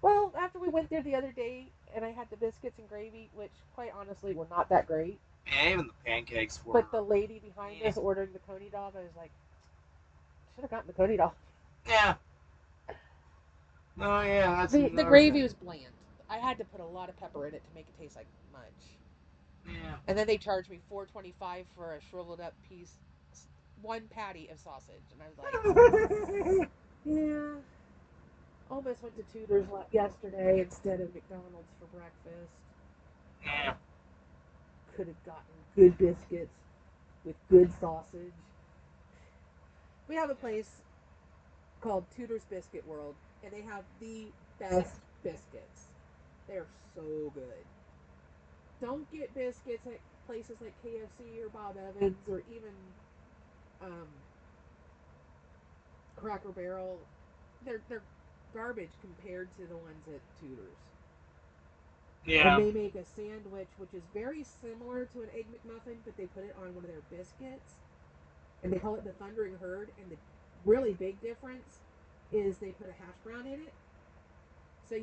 Well, after we went there the other day, and I had the biscuits and gravy, which, quite honestly, were not that great. Yeah, even the pancakes were... But the lady behind us ordering the coney dog, I was like, should have gotten the coney dog. Yeah. Oh, yeah, that's the gravy was bland. I had to put a lot of pepper in it to make it taste like much. Yeah. And then they charged me $4.25 for a shriveled up piece, one patty of sausage, and I was like, yeah. Almost went to Tudor's yesterday instead of McDonald's for breakfast. Yeah. Could have gotten good biscuits with good sausage. We have a place called Tudor's Biscuit World, and they have the best biscuits. They're so good. Don't get biscuits at places like KFC or Bob Evans or even Cracker Barrel. They're garbage compared to the ones at Tudor's. Yeah. And they make a sandwich which is very similar to an Egg McMuffin, but they put it on one of their biscuits. And they call it the Thundering Herd. And the really big difference is they put a hash brown in it. So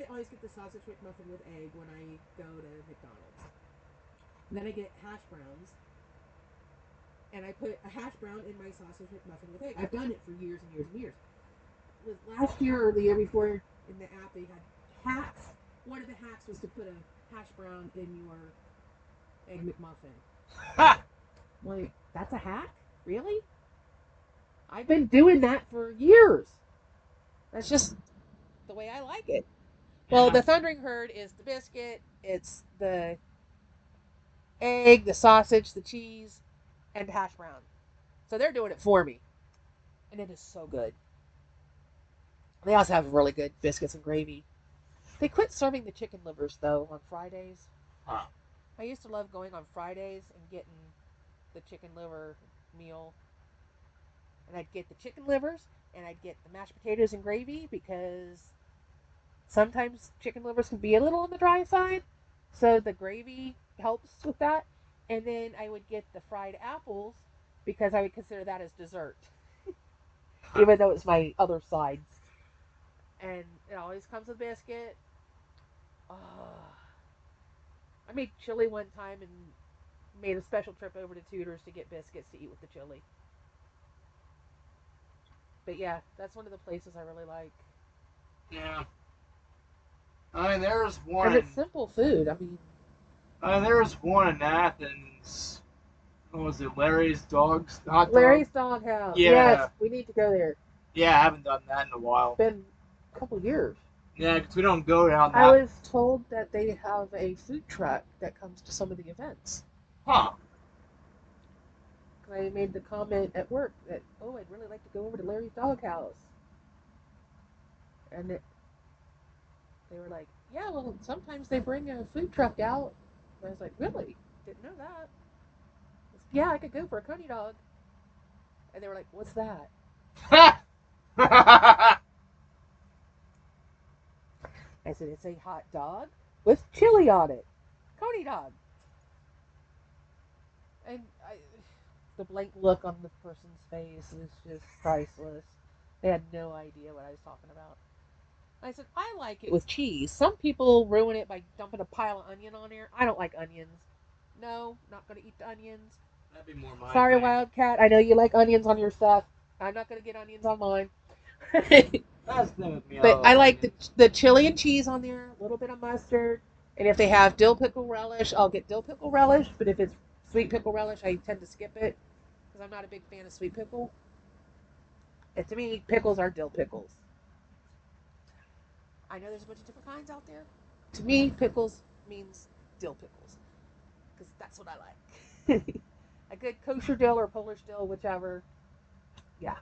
always get the sausage McMuffin with egg when I go to McDonald's. And then I get hash browns. And I put a hash brown in my sausage McMuffin with egg. I've done it for years and years and years. Last year or the year before in the app they had hacks. One of the hacks was to put a hash brown in your Egg McMuffin. Ha! Like, that's a hack? Really? I've been doing that for years. That's just the way I like it. Well, the Thundering Herd is the biscuit, it's the egg, the sausage, the cheese, and the hash brown. So they're doing it for me. And it is so good. They also have really good biscuits and gravy. They quit serving the chicken livers, though, on Fridays. Huh. I used to love going on Fridays and getting the chicken liver meal. And I'd get the chicken livers, and I'd get the mashed potatoes and gravy, because Sometimes chicken livers can be a little on the dry side, so the gravy helps with that. And then I would get the fried apples because I would consider that as dessert, even though it's my other sides. And it always comes with biscuit. Oh, I made chili one time and made a special trip over to Tudor's to get biscuits to eat with the chili. But yeah, that's one of the places I really like. Yeah. I mean, there's And one. it's simple food. There's one in Athens. What was it? Larry's Dogs Hot Dog. Larry's Doghouse. Yes, Yeah. we need to go there. Yeah, I haven't done that in a It's while. been a couple years. Yeah, because we don't go down I that. was told that they have a food truck that comes to some of the events. Huh. I made the comment at work that, oh, I'd really like to go over to Larry's Doghouse. And they were like, yeah, well, sometimes they bring a food truck out. And I was like, really? Didn't know that. I said, yeah, I could go for a coney dog. And they were like, what's that? I said, it's a hot dog with chili on it. Coney dog. And the blank look on the person's face is just priceless. They had no idea what I was talking about. I said, I like it with cheese. Some people ruin it by dumping a pile of onion on there. I don't like onions. No, not going to eat the onions. That'd be more my Sorry, thing. Wildcat. I know you like onions on your stuff. I'm not going to get onions on mine. That's the thing with me. But I like the chili and cheese on there, a little bit of mustard. And if they have dill pickle relish, I'll get dill pickle relish. But if it's sweet pickle relish, I tend to skip it because I'm not a big fan of sweet pickle. And to me, pickles are dill pickles. I know there's a bunch of different kinds out there. To me, pickles means dill pickles because that's what I like. A good kosher dill or Polish dill, whichever. Yeah,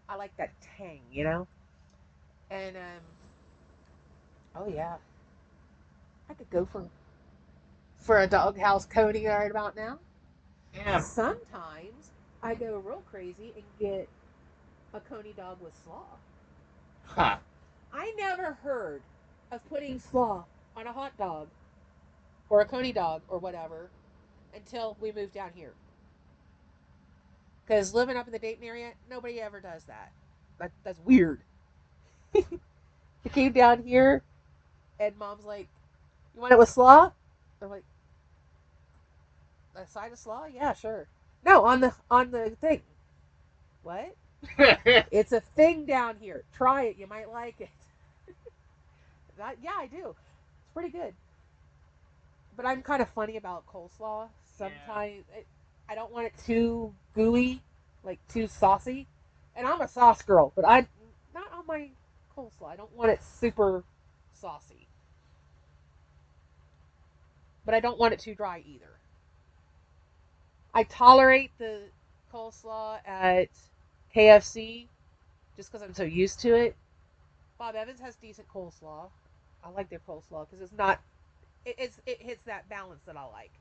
I like that tang. And oh yeah, I could go for a doghouse coney right about now. Yeah. Sometimes I go real crazy and get a coney dog with slaw. Huh. I never heard of putting slaw on a hot dog or a coney dog or whatever until we moved down here. Because living up in the Dayton area, nobody ever does that. That's weird. I came down here and mom's like, "You want it with slaw?" I'm like, "A side of slaw? Yeah, sure." No, on the thing. What? It's a thing down here. Try it. You might like it. Yeah, I do. It's pretty good. But I'm kind of funny about coleslaw. Sometimes I don't want it too gooey, like too saucy. And I'm a sauce girl, but I'm not on my coleslaw. I don't want it super saucy. But I don't want it too dry either. I tolerate the coleslaw at KFC just because I'm so used to it. Bob Evans has decent coleslaw. I like their coleslaw because it's not it hits that balance that I like.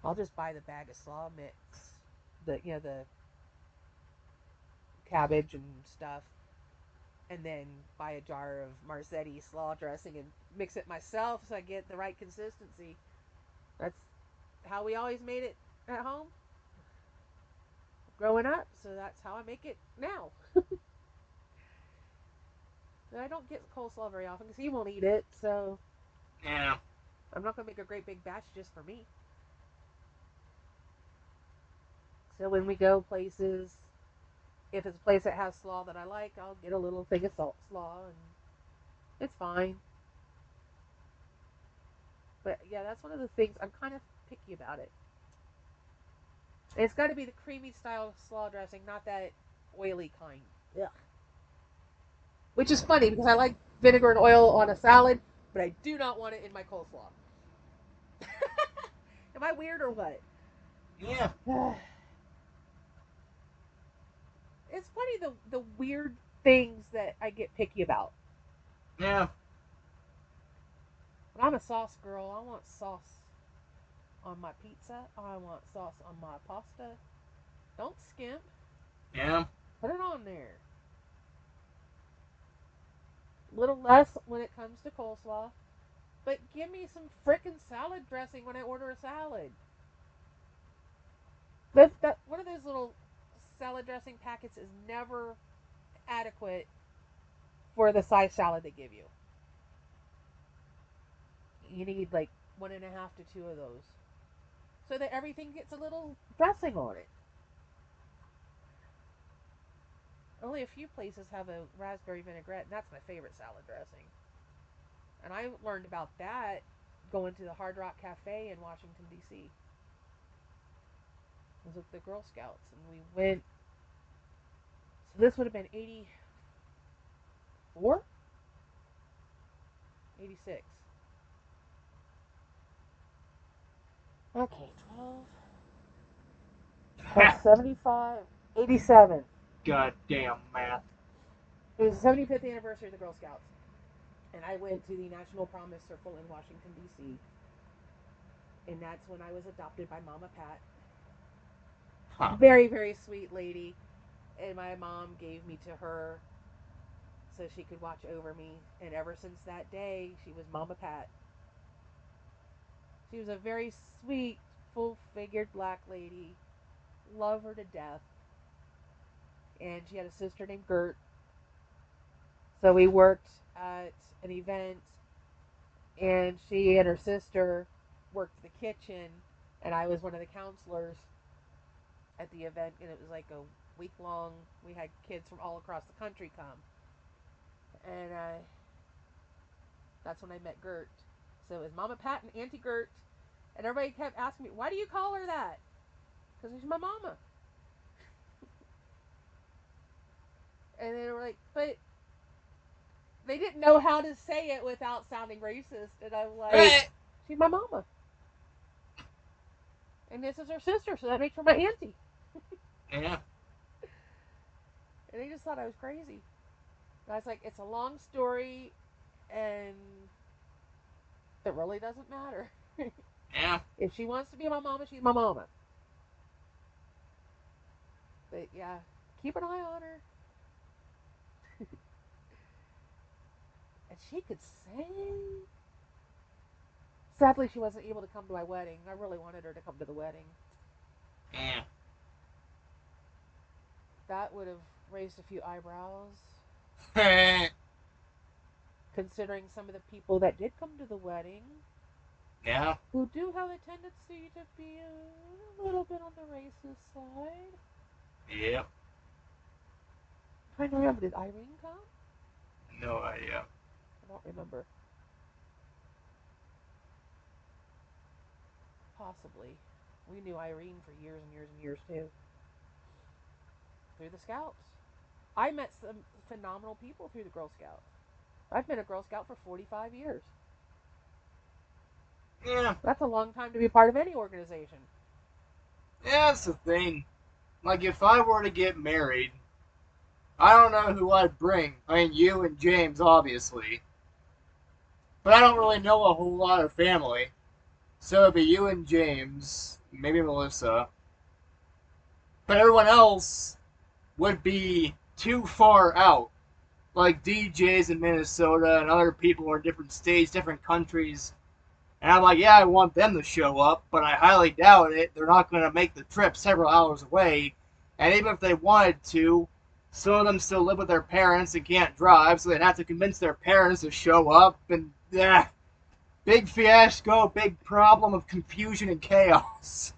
I'll just buy the bag of slaw mix, the cabbage and stuff, and then buy a jar of Marzetti slaw dressing and mix it myself so I get the right consistency. That's how we always made it at home growing up, so that's how I make it now. I don't get coleslaw very often because he won't eat it, so Yeah. I'm not gonna make a great big batch just for me. So when we go places, if it's a place that has slaw that I like, I'll get a little thing of salt slaw, and it's fine. But yeah, that's one of the things I'm kind of picky about it. And it's got to be the creamy style slaw dressing, not that oily kind. Ugh. Which is funny because I like vinegar and oil on a salad, but I do not want it in my coleslaw. Am I weird or what? Yeah. It's funny the weird things that I get picky about. Yeah. But I'm a sauce girl. I want sauce on my pizza. I want sauce on my pasta. Don't skimp. Yeah. Put it on there. Little less when it comes to coleslaw. But give me some frickin' salad dressing when I order a salad. That one of those little salad dressing packets is never adequate for the size salad they give you. You need like 1.5 to 2 of those, so that everything gets a little dressing on it. Only a few places have a raspberry vinaigrette, and that's my favorite salad dressing. And I learned about that going to the Hard Rock Cafe in Washington, D.C. It was with the Girl Scouts, and we went. So this would have been 84? 86. Okay, 12 plus 75, 87. Goddamn math. It was the 75th anniversary of the Girl Scouts. And I went to the National Promise Circle in Washington, D.C. And that's when I was adopted by Mama Pat. Huh. Very, very sweet lady. And my mom gave me to her so she could watch over me. And ever since that day, she was Mama Pat. She was a very sweet, full-figured black lady. Love her to death. And she had a sister named Gert. So we worked at an event, and she and her sister worked the kitchen, and I was one of the counselors at the event, and it was like a week long. We had kids from all across the country come, and that's when I met Gert. So it was Mama Pat and Auntie Gert, and everybody kept asking me, "Why do you call her that?" Because she's my mama. And they were like, "But." They didn't know how to say it without sounding racist, and I'm like, "She's my mama, and this is her sister, so that makes her my auntie." Yeah. And they just thought I was crazy. And I was like, "It's a long story, and it really doesn't matter. Yeah. If she wants to be my mama, she's my mama." But yeah, keep an eye on her. And she could sing. Sadly, she wasn't able to come to my wedding. I really wanted her to come to the wedding. Yeah. That would have raised a few eyebrows, Yeah. considering some of the people that did come to the wedding, who do have a tendency to be a little bit on the racist side. Yep. I'm trying to remember, did Irene come? No idea. I don't remember. Possibly. We knew Irene for years and years and years too. Through the Scouts. I met some phenomenal people through the Girl Scouts. I've been a Girl Scout for 45 years. Yeah. That's a long time to be part of any organization. Yeah, that's the thing. Like, if I were to get married, I don't know who I'd bring. I mean, you and James, obviously. But I don't really know a whole lot of family. So it'd be you and James, maybe Melissa. But everyone else would be too far out. Like DJs in Minnesota and other people in different states, different countries. And I'm like, yeah, I want them to show up, but I highly doubt it. They're not going to make the trip several hours away. And even if they wanted to, some of them still live with their parents and can't drive, so they'd have to convince their parents to show up. And big fiasco, big problem of confusion and chaos.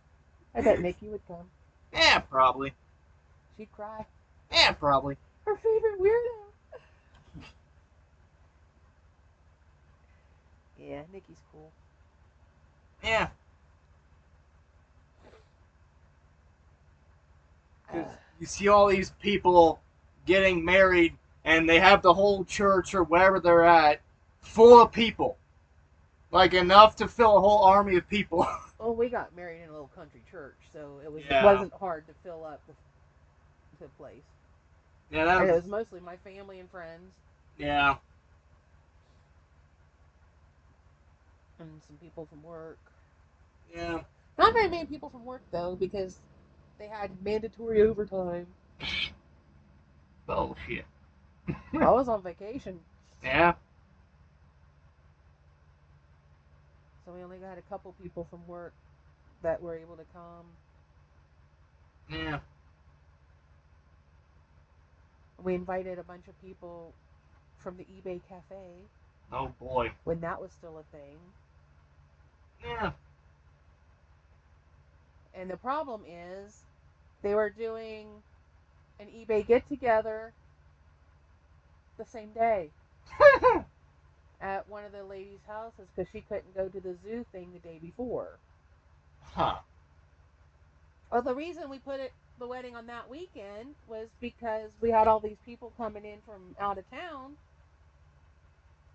I bet Nikki would come. Yeah, probably. She'd cry. Yeah, probably. Her favorite weirdo. Yeah, Nikki's cool. Yeah. Because you see all these people getting married, and they have the whole church or wherever they're at full of people. Like, enough to fill a whole army of people. Well, we got married in a little country church, so it Yeah. wasn't hard to fill up the place. Yeah, that And it was. was mostly my family and friends Yeah. and some people from work. Yeah. Not very many people from work, though, because they had mandatory overtime. Bullshit. I was on vacation. Yeah. So we only got a couple people from work that were able to come. Yeah. We invited a bunch of people from the eBay Cafe Oh boy. when that was still a thing. Yeah. And the problem is they were doing an eBay get together the same day at one of the ladies' houses because she couldn't go to the zoo thing the day before. Huh. Well, the reason we put the wedding on that weekend was because we had all these people coming in from out of town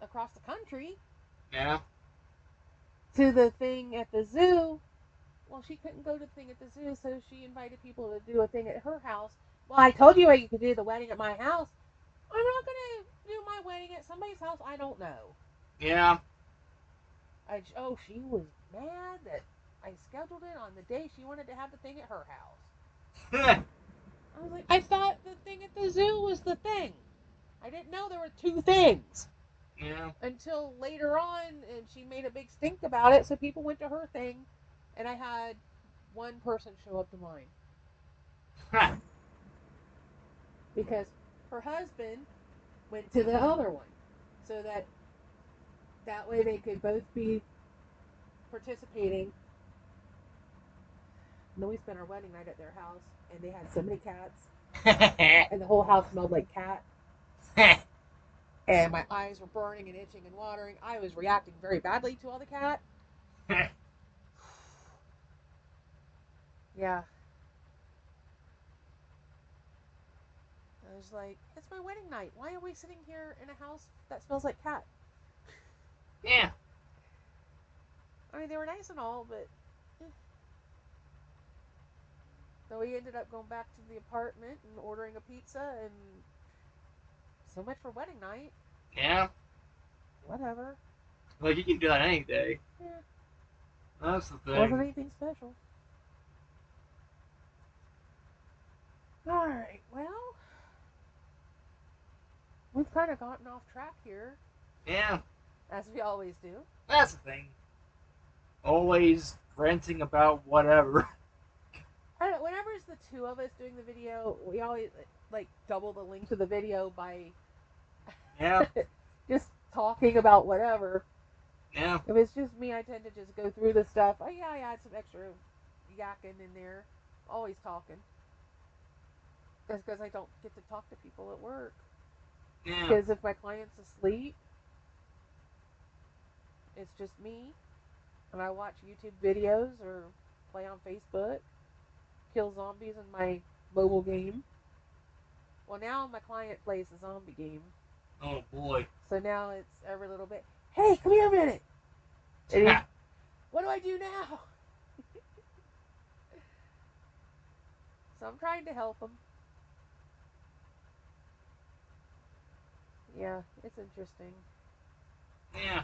across the country Yeah. to the thing at the zoo. Well, she couldn't go to the thing at the zoo, so she invited people to do a thing at her house. Well, I told you you could do the wedding at my house. I'm not going to do my wedding at somebody's house I don't know. Yeah. She was mad that I scheduled it on the day she wanted to have the thing at her house. I was like, I thought the thing at the zoo was the thing. I didn't know there were two things. Yeah. Until later on, and she made a big stink about it, so people went to her thing, and I had one person show up to mine. Huh. Because her husband went to the other one. So that way they could both be participating. And then we spent our wedding night at their house, and they had so many cats, and the whole house smelled like cat. And my eyes were burning and itching and watering. I was reacting very badly to all the cat. Yeah. I was like, it's my wedding night. Why are we sitting here in a house that smells like cat? Yeah. I mean, they were nice and all, but... So we ended up going back to the apartment and ordering a pizza, and so much for wedding night. Yeah. Whatever. Like, you can do that any day. Yeah. That's the thing. Wasn't anything special. Alright, well... We've kind of gotten off track here. Yeah. As we always do. That's the thing. Always ranting about whatever. I don't know, whenever it's the two of us doing the video, we always like double the length of the video by Yeah. just talking about whatever. Yeah. If it's just me, I tend to just go through the stuff. Oh yeah, I add some extra yakking in there. Always talking. That's because I don't get to talk to people at work. Yeah. Because if my client's asleep, it's just me, and I watch YouTube videos or play on Facebook, kill zombies in my mobile game. Well, now my client plays the zombie game. Oh boy. So now it's every little bit, hey, come here a minute. And what do I do now? So I'm trying to help him. Yeah, it's interesting. Yeah.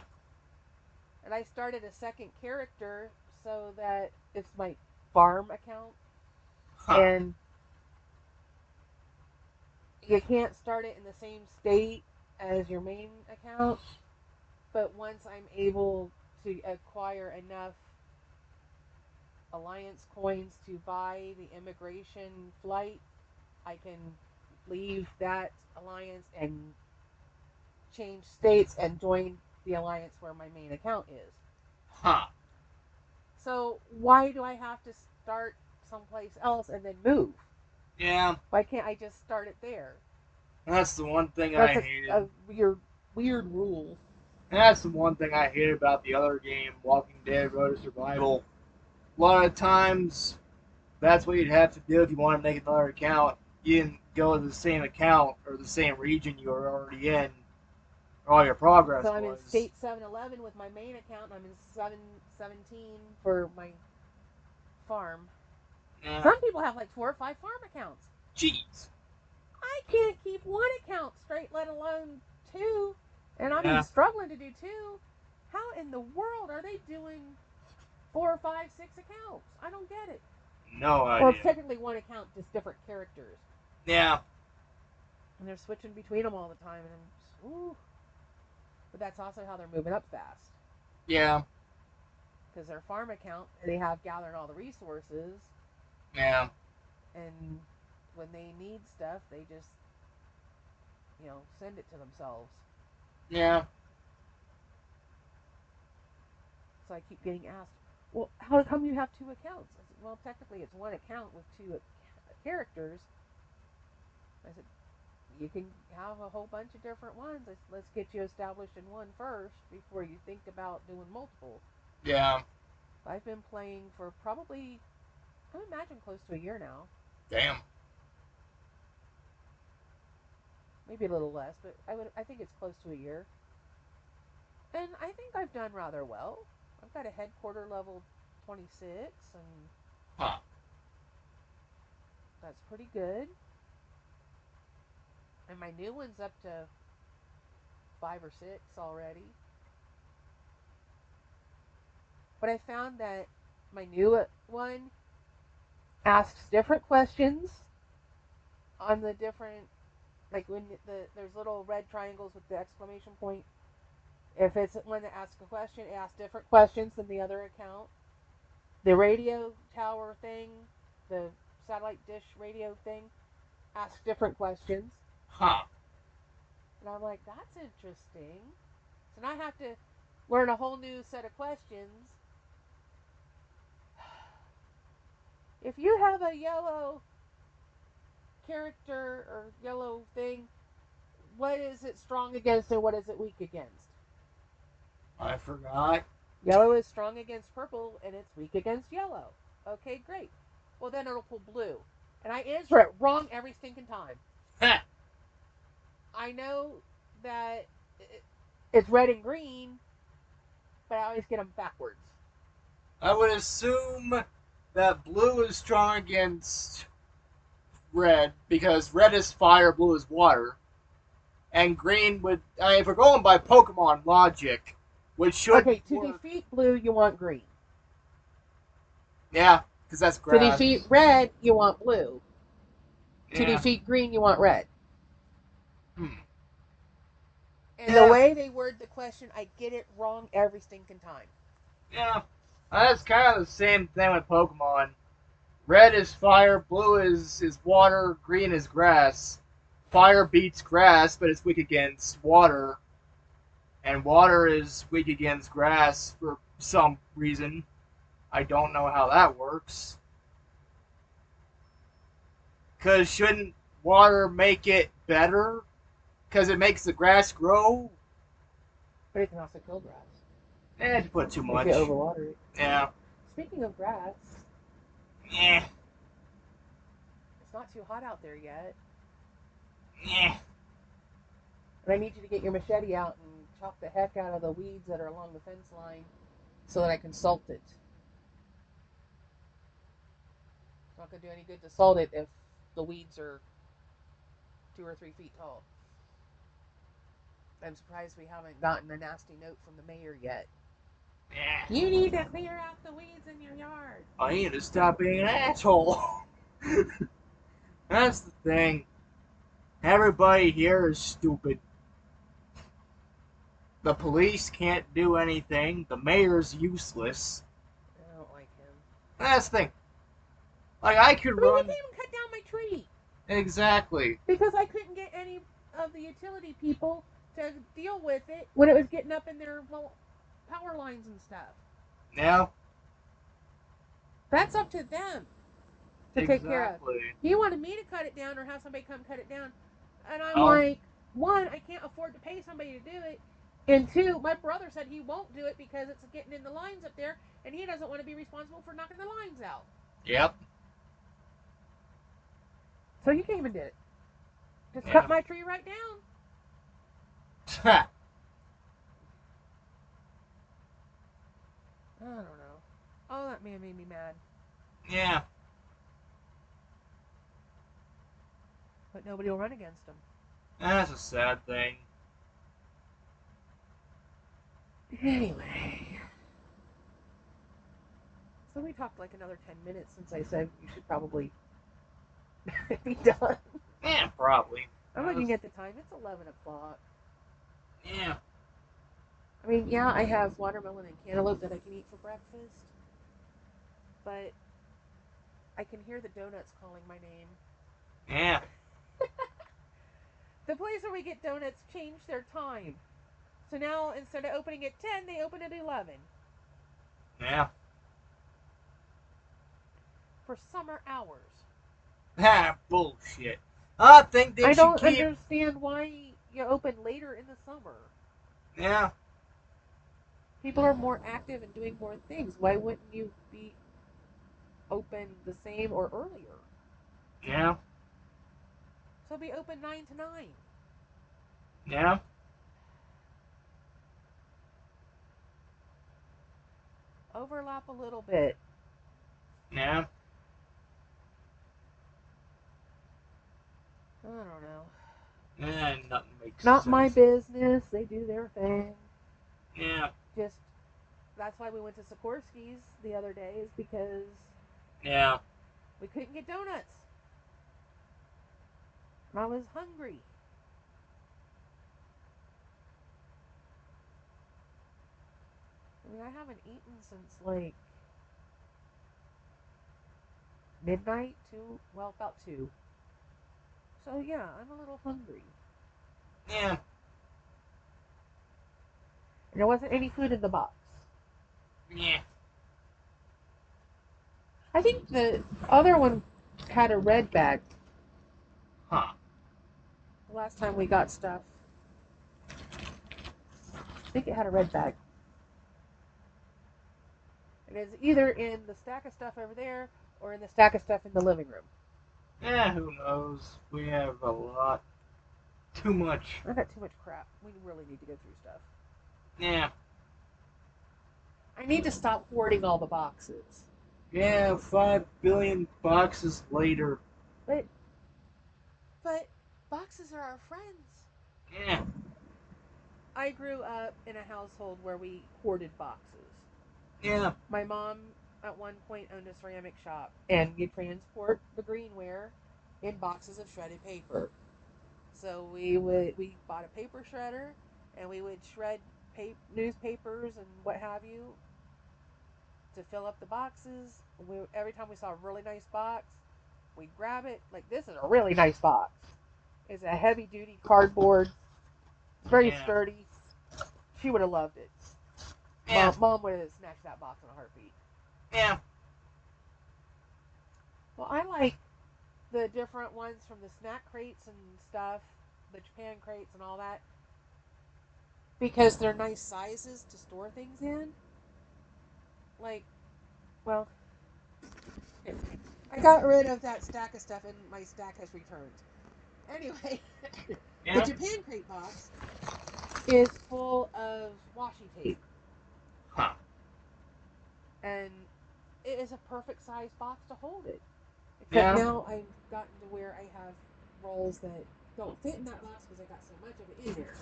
And I started a second character so that it's my farm account. Huh. And you can't start it in the same state as your main account. But once I'm able to acquire enough alliance coins to buy the immigration flight, I can leave that alliance and change states and join the alliance where my main account is. Huh. So why do I have to start someplace else and then move? Yeah. Why can't I just start it there? That's the one thing That's I hated. a weird rule. And that's the one thing I hate about the other game, Walking Dead Road to Survival. A lot of times, that's what you'd have to do if you want to make another account. You didn't go to the same account or the same region you were already in. All your progress So I'm was. in state 711 with my main account, and I'm in 717 for my farm. Yeah. Some people have like 4 or 5 farm accounts. Jeez. I can't keep one account straight, let alone 2. And I'm Yeah. even struggling to do 2. How in the world are they doing 4 or 5, 6 accounts? I don't get it. No idea. Well, it's technically one account, just different characters. Yeah. And they're switching between them all the time, and I'm just, ooh. that's also how they're moving up fast. Yeah. Because their farm account, they have gathered all the resources. Yeah. And when they need stuff, they just, send it to themselves. Yeah. So I keep getting asked, well, how come you have two accounts? I said, well, technically it's one account with two characters. I said, you can have a whole bunch of different ones. Let's get you established in one first before you think about doing multiple. Yeah. I've been playing for probably, I would imagine, close to a year now. Damn. Maybe a little less, but I think it's close to a year. And I think I've done rather well. I've got a headquarter level 26, and Huh. that's pretty good. And my new one's up to 5 or 6 already. But I found that my new one asks different questions on the different, like when there's little red triangles with the exclamation point. If it's one that asks a question, it asks different questions than the other account. The radio tower thing, the satellite dish radio thing, asks different questions. Huh. And I'm like, that's interesting. So now I have to learn a whole new set of questions. If you have a yellow character or yellow thing, what is it strong against and what is it weak against? I forgot. Yellow is strong against purple and it's weak against yellow. Okay, great. Well, then it'll pull blue. And I answer it wrong every stinking time. Ha. I know that it's red and green, but I always get them backwards. I would assume that blue is strong against red because red is fire, blue is water, and green would. I mean, if we're going by Pokemon logic, which should Okay, to work. defeat blue, you want green. Yeah, because that's To grass. defeat red, you want blue. To Yeah. defeat green, you want red. Hmm. And Yeah. the way they word the question, I get it wrong every stinking time. Yeah. That's kind of the same thing with Pokemon. Red is fire, blue is water, green is grass. Fire beats grass, but it's weak against water. And water is weak against grass for some reason. I don't know how that works. Because shouldn't water make it better? Because it makes the grass grow? But it can also kill grass. If you put too much. If you overwater it. Yeah. Speaking of grass, Yeah. it's not too hot out there yet. Yeah. But I need you to get your machete out and chop the heck out of the weeds that are along the fence line so that I can salt it. It's not going to do any good to salt it if the weeds are 2 or 3 feet tall. I'm surprised we haven't gotten a nasty note from the mayor yet. Yeah. You need to clear out the weeds in your yard. I need to stop being an asshole. That's the thing. Everybody here is stupid. The police can't do anything. The mayor's useless. I don't like him. That's the thing. Like, I could I mean, run. he can't even cut down my tree. Exactly. Because I couldn't get any of the utility people to deal with it when it was getting up in their power lines and stuff. Yeah. That's up to them to take care of. Exactly. He wanted me to cut it down or have somebody come cut it down. And I'm Oh. like, one, I can't afford to pay somebody to do it. And two, my brother said he won't do it because it's getting in the lines up there and he doesn't want to be responsible for knocking the lines out. Yep. So he came and did it. Just Yeah. cut my tree right down. Ha. I don't know. Oh, that man made me mad. Yeah. But nobody will run against him. That's a sad thing. Anyway. So we talked like another 10 minutes since I said you should probably be done. Yeah, probably. I'm looking at the time. It's 11 o'clock. Yeah. I mean, yeah, I have watermelon and cantaloupe that I can eat for breakfast, but I can hear the donuts calling my name. Yeah. The place where we get donuts changed their time. So now, instead of opening at 10, they open at 11. Yeah. For summer hours. Ah, bullshit. I think they I should don't keep. understand why you open later in the summer. Yeah. People are more active and doing more things. Why wouldn't you be open the same or earlier? Yeah. So be open 9 to 9. Yeah. Overlap a little bit. Yeah. I don't know. Nothing makes Not sense. my business. They do their thing. Yeah. Just that's why we went to Sikorsky's the other day, is because Yeah. we couldn't get donuts. And I was hungry. I mean, I haven't eaten since like midnight to, well, about 2. So yeah, I'm a little hungry. Yeah. And there wasn't any food in the box. Yeah. I think the other one had a red bag. Huh. The last time we got stuff, I think it had a red bag. And it's either in the stack of stuff over there or in the stack of stuff in the living room. Yeah, who knows? We have a lot. Too much. I got too much crap. We really need to go through stuff. Yeah. I need to stop hoarding all the boxes. Yeah, 5 billion boxes later. But boxes are our friends. Yeah. I grew up in a household where we hoarded boxes. Yeah. My mom at one point owned a ceramic shop, and you transport the greenware in boxes of shredded paper. So we bought a paper shredder, and we would shred newspapers and what have you to fill up the boxes. Every time we saw a really nice box, we'd grab it. Like, this is a really nice box. It's a heavy duty cardboard. It's very sturdy. She would have loved it. Yeah. Mom would have snatched that box in a heartbeat. Yeah. Well, I like the different ones from the snack crates and stuff, the Japan crates and all that, because they're nice sizes to store things in. Like, well, I got rid of that stack of stuff and my stack has returned. Anyway, the Japan crate box is full of washi tape. Huh. And it is a perfect size box to hold it. Except now I've gotten to where I have rolls that don't fit in that box because I got so much of it in there.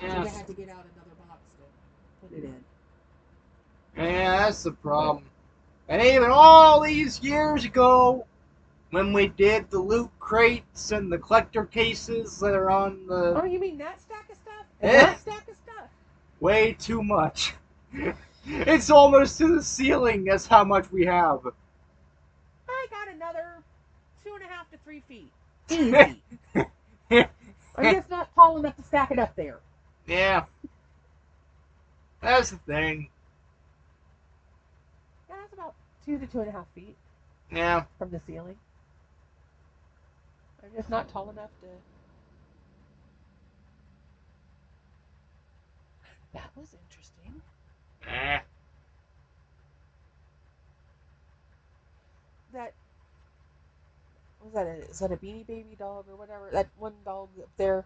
So I had to get out another box to put it in. Yeah, that's the problem. And even all these years ago, when we did the loot crates and the collector cases that are on the... Oh, you mean that stack of stuff? And that stack of stuff? Way too much. It's almost to the ceiling, that's how much we have. I got another 2.5 to 3 feet. Easy. I'm just not tall enough to stack it up there. Yeah. That's the thing. Yeah, that's about 2 to 2.5 feet. Yeah. From the ceiling. I'm just not tall enough to... That was interesting. That... Is that a Beanie Baby dog or whatever? That one dog up there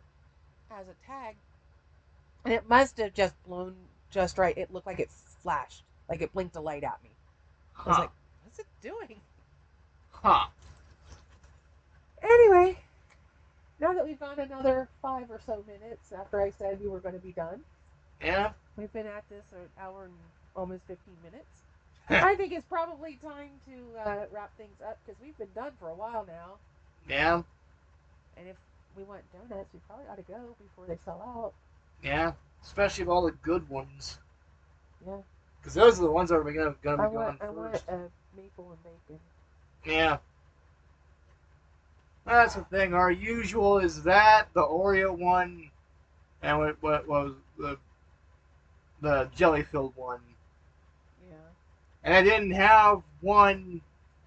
has a tag. And it must have just blown just right. It looked like it flashed. Like it blinked a light at me. I was like, what's it doing? Huh. Anyway, now that we've gone another 5 or so minutes after I said we were going to be done. Yeah. We've been at this an hour and almost 15 minutes. I think it's probably time to wrap things up because we've been done for a while now. Yeah. And if we want donuts, we probably ought to go before they sell out. Yeah. especially of all the good ones, Yeah. because those are the ones that are gonna be I going want first. maple and bacon. Yeah, that's the thing. Our usual is that the Oreo one, and what was the jelly filled one, Yeah. and I didn't have one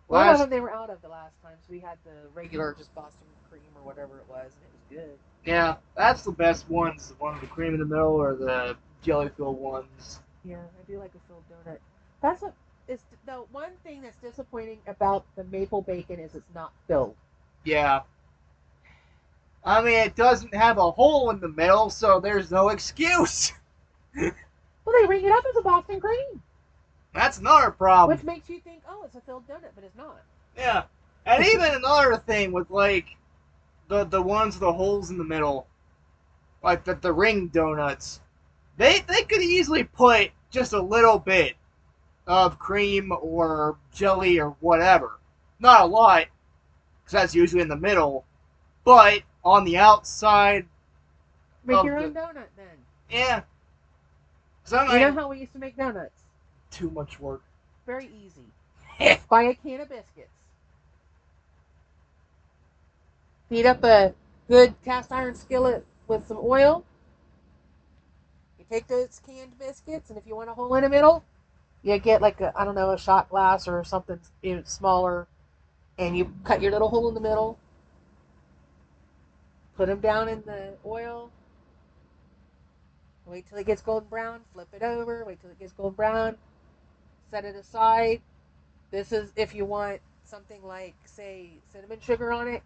One of last. them they were out of the last time, so we had the regular just Boston cream or whatever it was, and it was good. Yeah, that's the best ones. The one with the cream in the middle, or the jelly filled ones. Yeah, I do like a filled donut. That's what is the one thing that's disappointing about the maple bacon is it's not filled. Yeah. I mean, it doesn't have a hole in the middle, so there's no excuse. Well, they ring it up as a Boston cream, That's another problem. which makes you think, oh, it's a filled donut, but it's not. Yeah. And even another thing with, like, the ones with the holes in the middle, like the ring donuts, they could easily put just a little bit of cream or jelly or whatever. Not a lot, because that's usually in the middle, but on the outside Make of your the. own donut then. Yeah. So You know how we used to make donuts? too much work. Very easy. Buy a can of biscuits. Heat up a good cast iron skillet with some oil. You take those canned biscuits, and if you want a hole in the middle, you get like a, I don't know, a shot glass or something smaller, and you cut your little hole in the middle. Put them down in the oil. Wait till it gets golden brown. Flip it over. Wait till it gets golden brown. Set it aside. This is if you want something like, say, cinnamon sugar on it.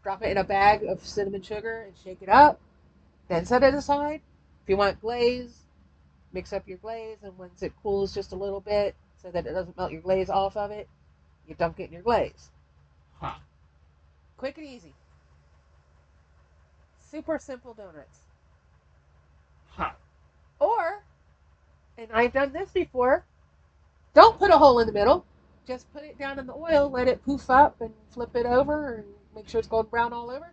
Drop it in a bag of cinnamon sugar and shake it up. Then set it aside. If you want glaze, mix up your glaze, and once it cools just a little bit so that it doesn't melt your glaze off of it, you dunk it in your glaze. Huh. Quick and easy. Super simple donuts. Huh. Or, and I've done this before, don't put a hole in the middle. Just put it down in the oil, let it poof up, and flip it over, and make sure it's golden brown all over.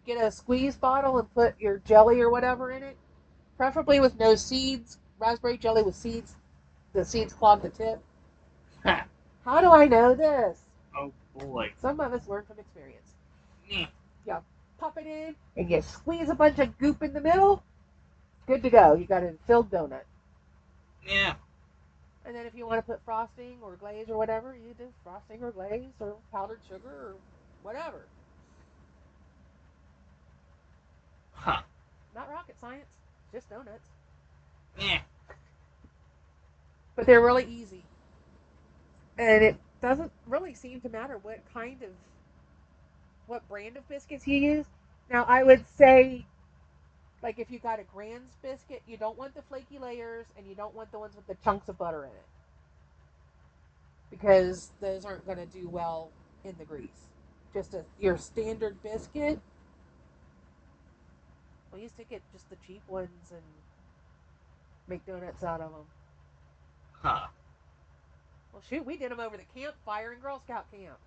Get a squeeze bottle and put your jelly or whatever in it, preferably with no seeds. Raspberry jelly with seeds. The seeds clog the tip. Huh. How do I know this? Oh boy. Some of us learn from experience. Yeah. You pop it in, and you squeeze a bunch of goop in the middle. Good to go. You got a filled donut. Yeah. And then if you want to put frosting or glaze or whatever, you do frosting or glaze or powdered sugar or whatever. Huh. Not rocket science, just donuts. Yeah. But they're really easy. And it doesn't really seem to matter what brand of biscuits you use. Now, I would say, like, if you got a Grand's biscuit, you don't want the flaky layers and you don't want the ones with the chunks of butter in it. Because those aren't going to do well in the grease. Just your standard biscuit. We used to get just the cheap ones and make donuts out of them. Huh. Well, shoot, we did them over the campfire in Girl Scout camp.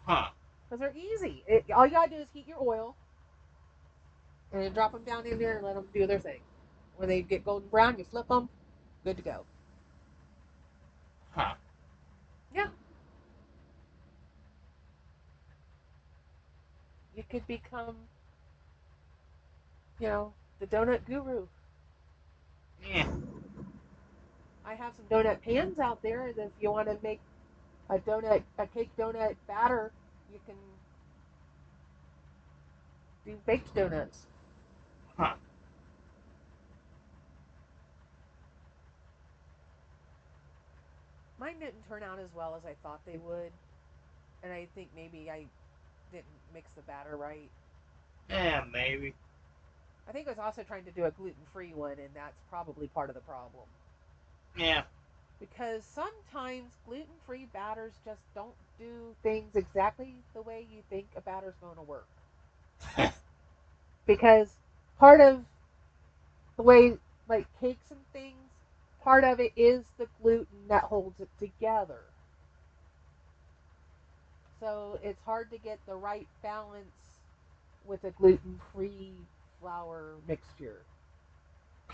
Huh. Because they're easy. All you gotta do is heat your oil and then drop them down in there and let them do their thing. When they get golden brown, you flip them. Good to go. Huh. Yeah. You could become, the donut guru. Yeah. I have some donut pans out there. If you want to make a cake donut batter, you can do baked donuts. Huh. Mine didn't turn out as well as I thought they would, and I think maybe I didn't mix the batter right. Yeah, maybe. I think I was also trying to do a gluten-free one, and that's probably part of the problem. Yeah. Because sometimes gluten-free batters just don't do things exactly the way you think a batter's going to work. Because part of the way, like cakes and things, part of it is the gluten that holds it together. So it's hard to get the right balance with a gluten-free flour mixture.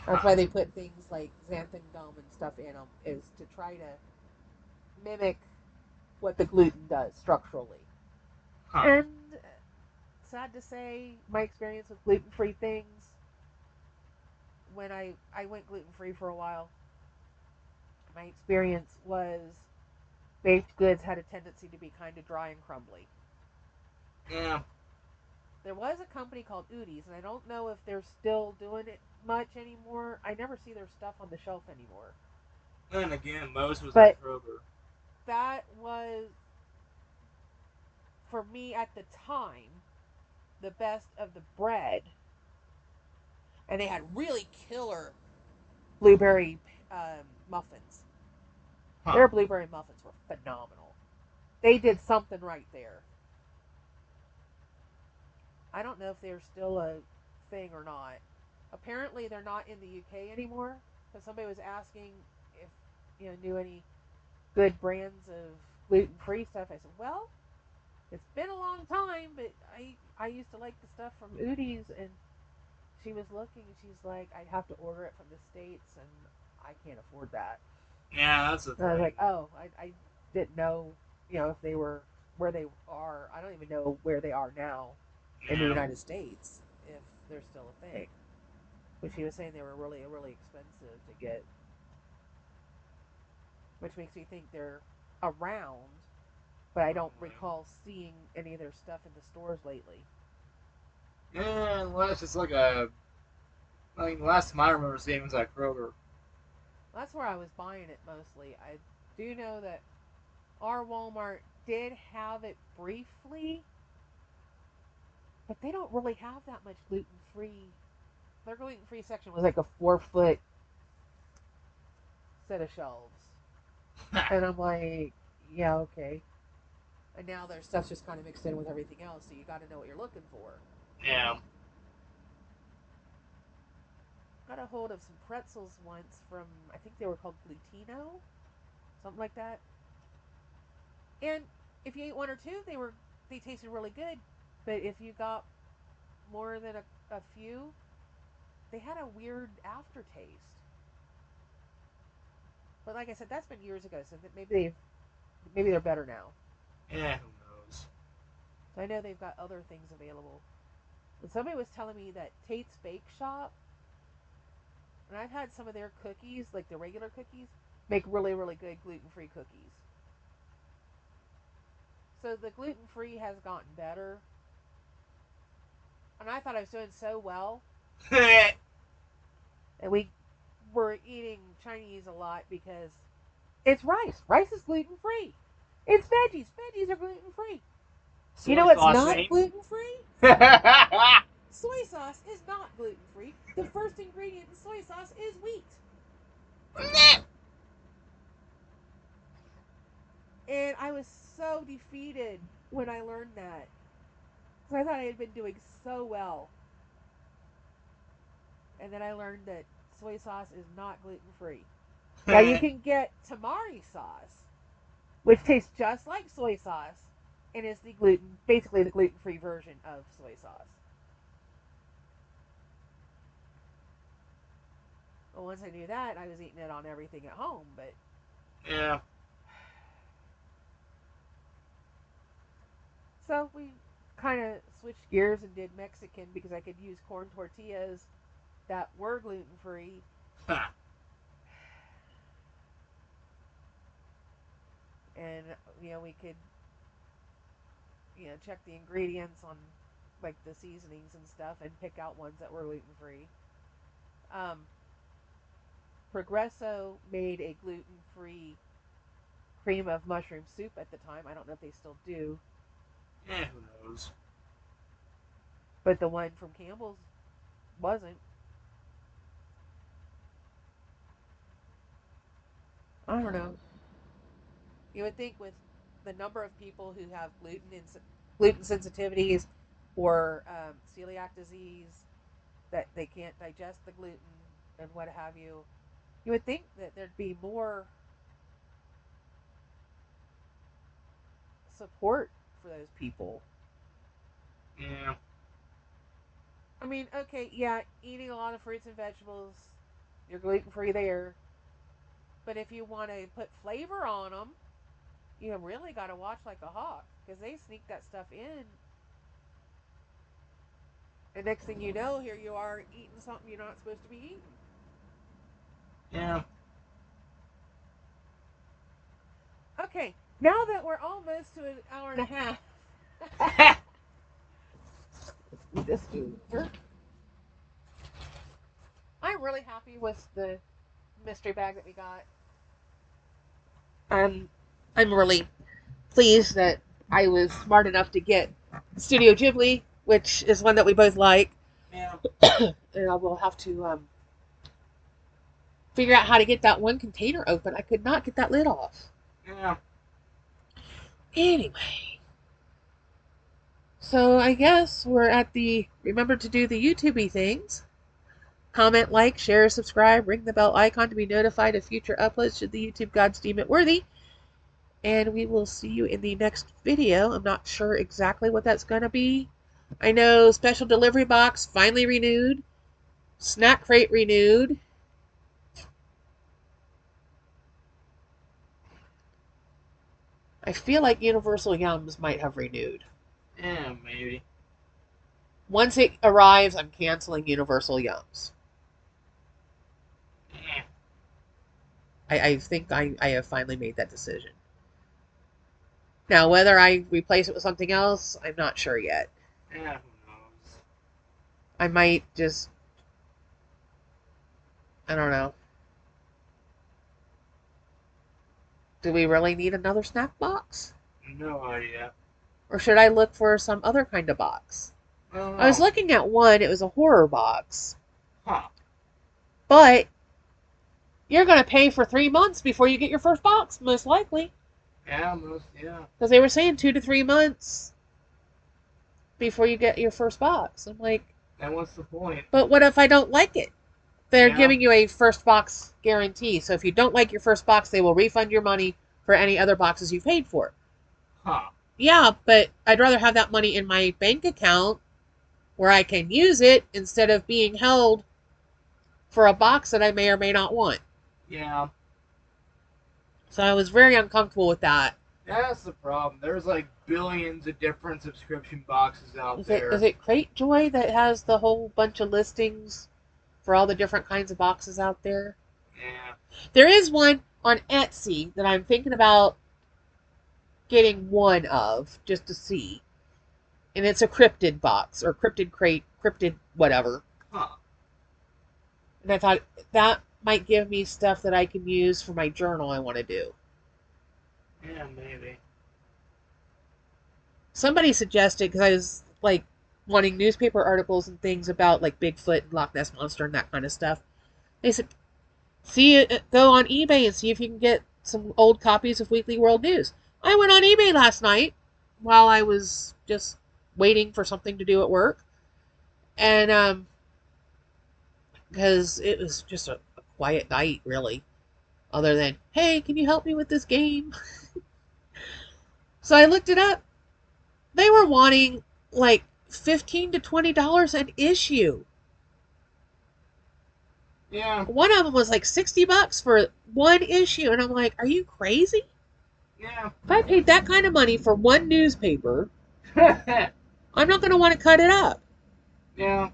That's why they put things like xanthan gum and stuff in them, is to try to mimic what the gluten does structurally. Huh. And sad to say, my experience with gluten free things, when I went gluten free for a while, my experience was baked goods had a tendency to be kind of dry and crumbly. Yeah. There was a company called Udi's, and I don't know if they're still doing it much anymore. I never see their stuff on the shelf anymore. And again, most was But at Kroger. that was, for me at the time, the best of the bread. And they had really killer blueberry muffins. Huh. Their blueberry muffins were phenomenal. They did something right there. I don't know if they're still a thing or not. Apparently, they're not in the UK anymore because somebody was asking if knew any good brands of gluten free stuff. I said, well, it's been a long time, but I used to like the stuff from Udi's, and she was looking and she's like, I'd have to order it from the States, and I can't afford that. Yeah, that's the And I was thing. like, oh, I didn't know, if they were where they are. I don't even know where they are now in the Yeah. United States, if they're still a thing. But she was saying they were really, really expensive to get, which makes me think they're around, but I don't Probably. recall seeing any of their stuff in the stores lately. Yeah, unless it's like a. I mean, last time I remember seeing it was at Kroger. That's where I was buying it mostly. I do know that our Walmart did have it briefly, but they don't really have that much gluten free. Their gluten free section was like a 4 foot set of shelves. And I'm like, yeah, okay. And now their stuff's just kind of mixed in with everything else, so you got to know what you're looking for. Yeah. Got a hold of some pretzels once from, I think they were called Glutino, something like that. And if you ate one or two, they tasted really good. But if you got more than a few, they had a weird aftertaste. But like I said, that's been years ago, so that maybe they're better now. Yeah, who knows? So I know they've got other things available. But somebody was telling me that Tate's Bake Shop, and I've had some of their cookies, like the regular cookies, make really, really good gluten free cookies. So the gluten free has gotten better. And I thought I was doing so well. And we were eating Chinese a lot because it's rice. Rice is gluten free. It's veggies. Veggies are gluten free. You know Soy what's sauce not ain't. gluten free? Soy sauce is not gluten free. The first ingredient in soy sauce is wheat. And I was so defeated when I learned that. Because I thought I had been doing so well. And then I learned that soy sauce is not gluten free. Now you can get tamari sauce, which tastes just like soy sauce and is basically the gluten free version of soy sauce. Well, once I knew that, I was eating it on everything at home. But Yeah. so we kind of switched gears and did Mexican because I could use corn tortillas that were gluten free. And we could check the ingredients on like the seasonings and stuff and pick out ones that were gluten free. Um, Progresso made a gluten free cream of mushroom soup at the time. I don't know if they still do, Yeah, who knows? but the one from Campbell's wasn't. I don't know. You would think with the number of people who have gluten sensitivities or celiac disease that they can't digest the gluten and what have you, you would think that there'd be more support for those people. Yeah. I mean, okay, yeah, eating a lot of fruits and vegetables, You're gluten-free there. But if you want to put flavor on them, you really got to watch like a hawk because they sneak that stuff in. And next thing you know, here you are eating something you're not supposed to be eating. Yeah. Okay, now that we're almost to an hour and a half, this over. I'm really happy with the mystery bag that we got. I'm really pleased that I was smart enough to get Studio Ghibli, which is one that we both like. Yeah. And I will have to figure out how to get that one container open. I could not get that lid off. Yeah. Anyway, so I guess we're at the remember to do the YouTube-y things. Comment, like, share, subscribe, ring the bell icon to be notified of future uploads should the YouTube gods deem it worthy. And we will see you in the next video. I'm not sure exactly what that's going to be. I know special delivery box finally renewed. Snack crate renewed. I feel like Universal Yums might have renewed. Yeah, maybe. Once it arrives, I'm canceling Universal Yums. Yeah. I think I have finally made that decision. Now, whether I replace it with something else, I'm not sure yet. Yeah, who knows? I might just... I don't know. Do we really need another snack box? No idea. Or should I look for some other kind of box? I don't know. I was looking at one, it was a horror box. Huh. But you're going to pay for 3 months before you get your first box, most likely. Yeah, yeah. Because they were saying 2 to 3 months before you get your first box. I'm like, And what's the point? but what if I don't like it? They're Yeah. giving you a first box guarantee. So if you don't like your first box, they will refund your money for any other boxes you paid for. Huh. Yeah, but I'd rather have that money in my bank account where I can use it instead of being held for a box that I may or may not want. Yeah. So I was very uncomfortable with that. That's the problem. There's like billions of different subscription boxes out there. Is it Crate Joy that has the whole bunch of listings for all the different kinds of boxes out there? Yeah. There is one on Etsy that I'm thinking about getting one of just to see. And it's a cryptid box or cryptid crate, cryptid whatever. Huh. And I thought that might give me stuff that I can use for my journal I want to do. Yeah, maybe. Somebody suggested, because I was like wanting newspaper articles and things about like Bigfoot and Loch Ness Monster and that kind of stuff. They said, go on eBay and see if you can get some old copies of Weekly World News. I went on eBay last night while I was just waiting for something to do at work. And, because it was just a quiet night, really. Other than, hey, can you help me with this game? So I looked it up. They were wanting like $15 to $20 an issue. Yeah. One of them was like $60 for one issue, and I'm like, are you crazy? Yeah. If I paid that kind of money for one newspaper, I'm not going to want to cut it up. Yeah.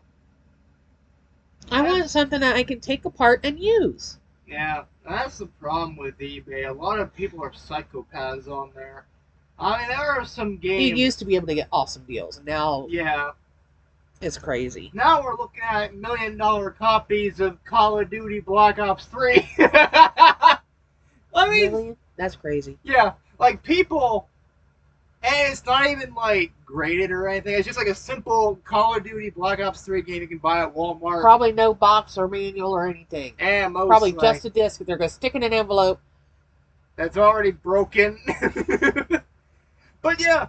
I want something that I can take apart and use. Yeah. That's the problem with eBay. A lot of people are psychopaths on there. I mean, there are some games. You used to be able to get awesome deals, and now Yeah. it's crazy. Now we're looking at $1 million copies of Call of Duty Black Ops 3. I mean, Really? That's crazy. yeah, like people, and it's not even like graded or anything. It's just like a simple Call of Duty Black Ops 3 game you can buy at Walmart. Probably no box or manual or anything. And most Probably like, just a disc. They're going to stick in an envelope. that's already broken. But yeah,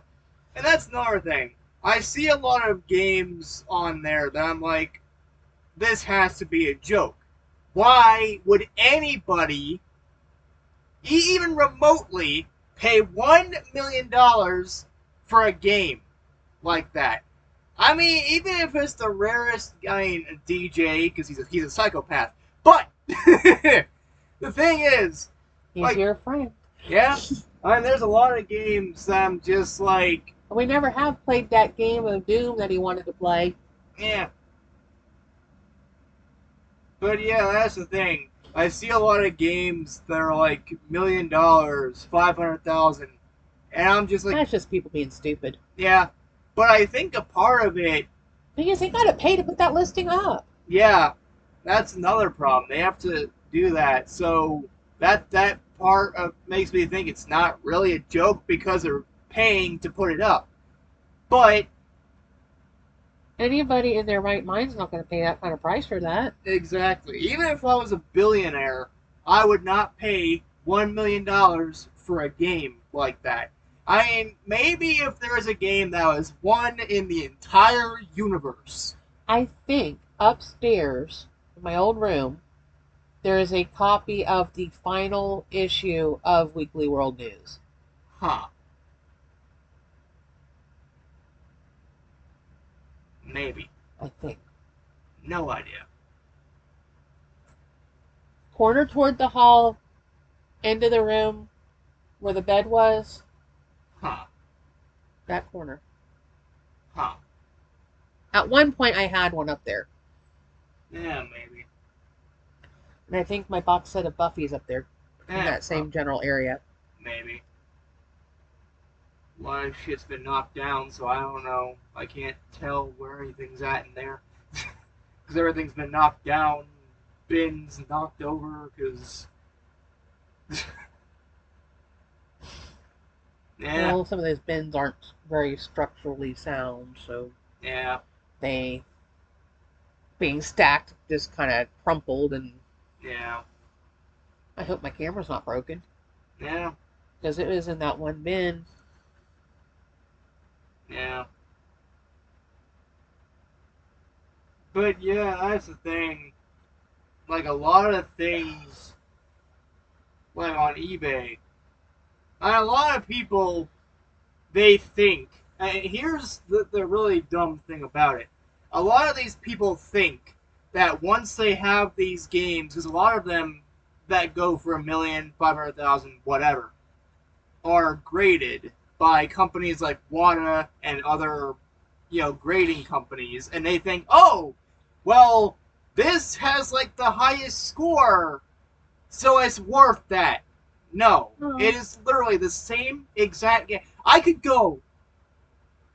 and that's another thing. I see a lot of games on there that I'm like, this has to be a joke. Why would anybody, even remotely, pay $1 million for a game like that? I mean, even if it's the rarest guy in a DJ, because he's a psychopath. But the thing is, He's like, your friend. yeah, I mean, there's a lot of games that I'm just like, We never have played that game of Doom that he wanted to play. yeah. But yeah, that's the thing. I see a lot of games that are like $1,000,000, 500,000, and I'm just like, That's just people being stupid. yeah. But I think a part of it, Because they gotta pay to put that listing up. yeah, that's another problem. They have to do that, so that part of makes me think it's not really a joke because they're paying to put it up. But Anybody in their right mind's not gonna pay that kind of price for that. exactly, even if I was a billionaire, I would not pay $1,000,000 for a game like that. I mean, maybe if there was a game that was one in the entire universe. I think upstairs in my old room there is a copy of the final issue of Weekly World News. Huh. Maybe. I think. No idea. Corner toward the hall, end of the room where the bed was. Huh. That corner. Huh. At one point I had one up there. Yeah, maybe. And I think my box set of Buffy's up there in Yeah, that same general area. maybe. A lot of shit's been knocked down, so I don't know. I can't tell where anything's at in there. Because everything's been knocked down, bins knocked over, because... yeah, Well, some of those bins aren't very structurally sound, so yeah, they, being stacked, just kind of crumpled, and yeah, I hope my camera's not broken. yeah, Because it was in that one bin. yeah. But yeah, that's the thing. Like, a lot of things, like on eBay, and a lot of people, they think, and here's the really dumb thing about it. A lot of these people think that once they have these games, because a lot of them that go for 1,000,000, 500,000, whatever, are graded by companies like WADA and other, grading companies, and they think, oh, well, this has like the highest score, so it's worth that. No, it is literally the same exact game. I could go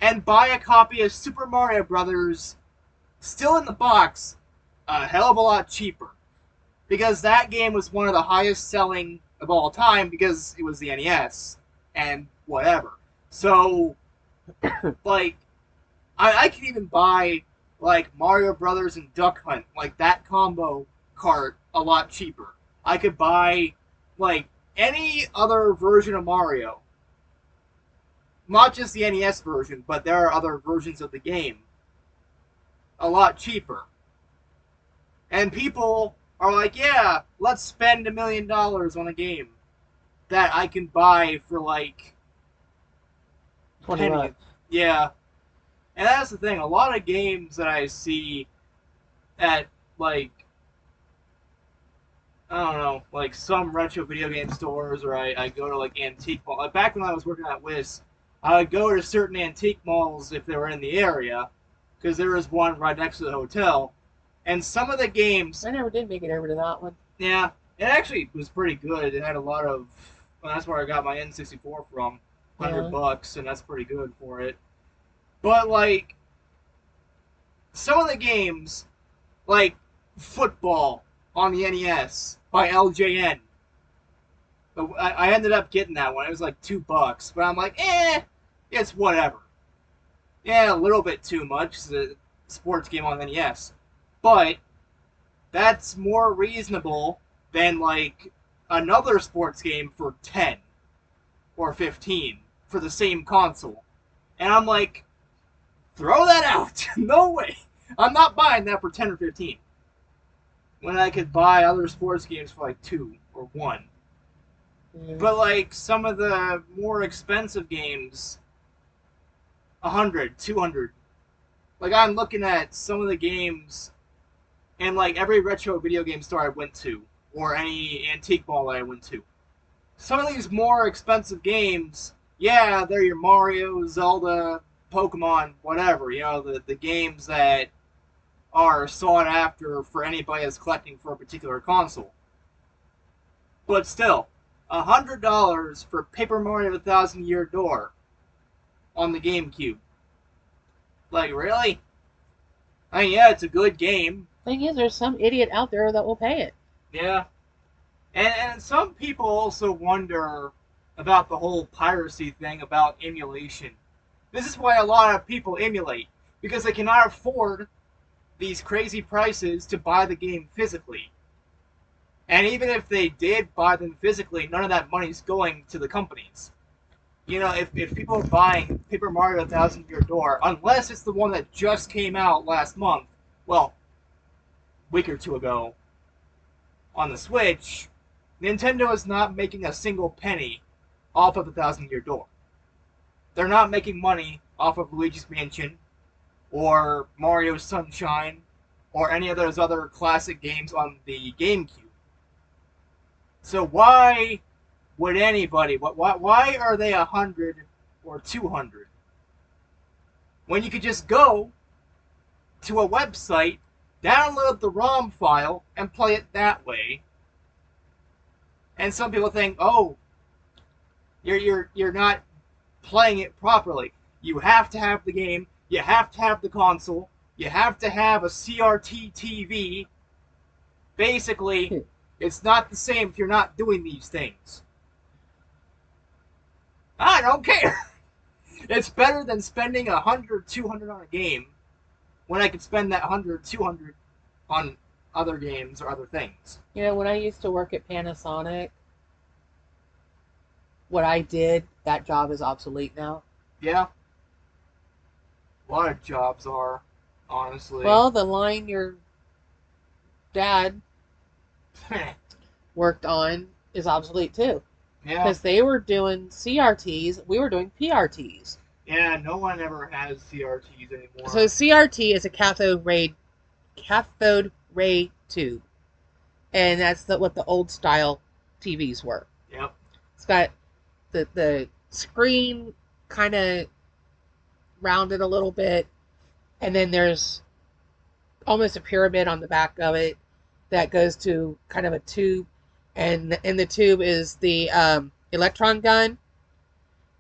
and buy a copy of Super Mario Brothers, still in the box, a hell of a lot cheaper, because that game was one of the highest selling of all time because it was the NES and whatever. So, like, I could even buy like Mario Brothers and Duck Hunt, like that combo cart, a lot cheaper. I could buy like any other version of Mario, not just the NES version, but there are other versions of the game, a lot cheaper. And people are like, yeah, let's spend $1,000,000 on a game that I can buy for like 20 pennies. bucks. Yeah. And that's the thing. A lot of games that I see at, like, I don't know, like some retro video game stores, or I go to like antique mall. Like, back when I was working at Wiz, I would go to certain antique malls if they were in the area, because there was one right next to the hotel. And some of the games, I never did make it over to that one. yeah, it actually was pretty good. It had a lot of, well, that's where I got my N64 from, $100, and that's pretty good for it. But like some of the games, like football on the NES by LJN. I ended up getting that one. It was like $2, but I'm like, it's whatever. Yeah, a little bit too much. It's a sports game on the NES, but that's more reasonable than like another sports game for 10 or 15 for the same console. And I'm like, throw that out. No way. I'm not buying that for 10 or 15. When I could buy other sports games for like 2 or 1. But like some of the more expensive games, 100, 200. Like I'm looking at some of the games and like every retro video game store I went to, or any antique mall that I went to, some of these more expensive games, yeah, they're your Mario, Zelda, Pokemon, whatever, the games that are sought after for anybody that's collecting for a particular console. But still, $100 for Paper Mario Thousand Year Door on the GameCube. Like, really? I mean, yeah, it's a good game. Thing is, there's some idiot out there that will pay it. Yeah. And some people also wonder about the whole piracy thing, about emulation. This is why a lot of people emulate, because they cannot afford these crazy prices to buy the game physically. And even if they did buy them physically, none of that money's going to the companies. If people are buying Paper Mario Thousand Year Door, unless it's the one that just came out last month, well, a week or two ago, on the Switch, Nintendo is not making a single penny off of the Thousand Year Door. They're not making money off of Luigi's Mansion, or Mario Sunshine, or any of those other classic games on the GameCube. So why would anybody? Why are they 100 or 200 when you could just go to a website, download the ROM file, and play it that way? And some people think, oh, you're not playing it properly. You have to have the game. You have to have the console. You have to have a CRT TV. Basically, it's not the same if you're not doing these things. I don't care. It's better than spending 100, 200 on a game when I could spend that 100, 200 on other games or other things. When I used to work at Panasonic, what I did, that job is obsolete now. Yeah. A lot of jobs are, honestly. Well, the line your dad worked on is obsolete too. Yeah. Because they were doing CRTs, we were doing PRTs. Yeah, no one ever has CRTs anymore. So CRT is a cathode ray tube, and that's what the old style TVs were. Yep. It's got the screen kind of rounded a little bit, and then there's almost a pyramid on the back of it that goes to kind of a tube, and in the tube is the electron gun.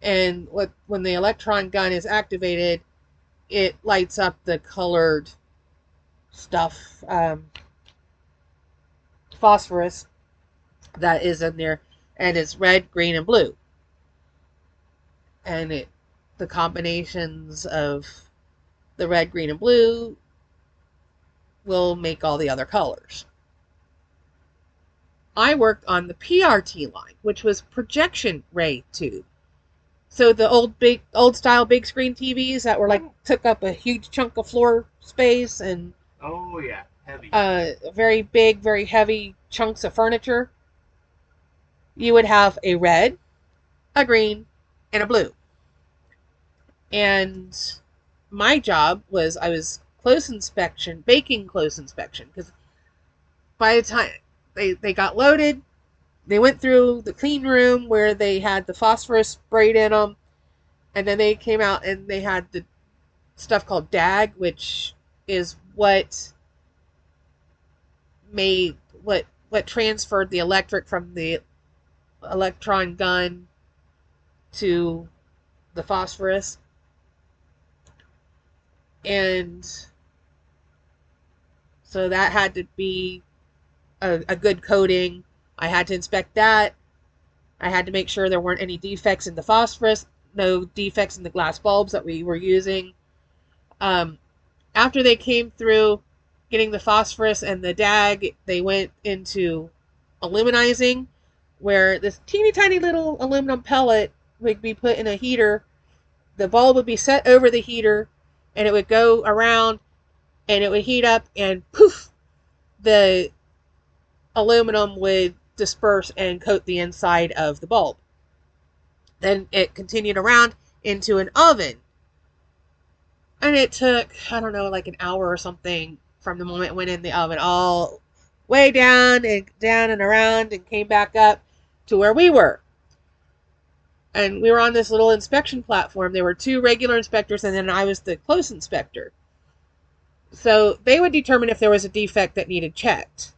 And when the electron gun is activated, it lights up the colored stuff, phosphorus that is in there, and it's red, green, and blue. And the combinations of the red, green, and blue will make all the other colors. I worked on the PRT line, which was projection ray tube. So the old style big screen TVs that were took up a huge chunk of floor space, and oh yeah, heavy. Very big, very heavy chunks of furniture. You would have a red, a green, and a blue. And my job was I was baking close inspection, because by the time they got loaded, they went through the clean room where they had the phosphorus sprayed in them, and then they came out and they had the stuff called DAG, which is what transferred the electric from the electron gun to the phosphorus. And so that had to be a good coating. I had to inspect that. I had to make sure there weren't any defects in the phosphorus, no defects in the glass bulbs that we were using. After they came through getting the phosphorus and the DAG, they went into aluminizing, where this teeny tiny little aluminum pellet would be put in a heater. The bulb would be set over the heater, and it would go around, and it would heat up, and poof, the aluminum would disperse and coat the inside of the bulb. Then it continued around into an oven. And it took, I don't know, like an hour or something from the moment it went in the oven, all way down and around, and came back up to where we were. And we were on this little inspection platform. There were 2 regular inspectors, and then I was the close inspector. So they would determine if there was a defect that needed checked.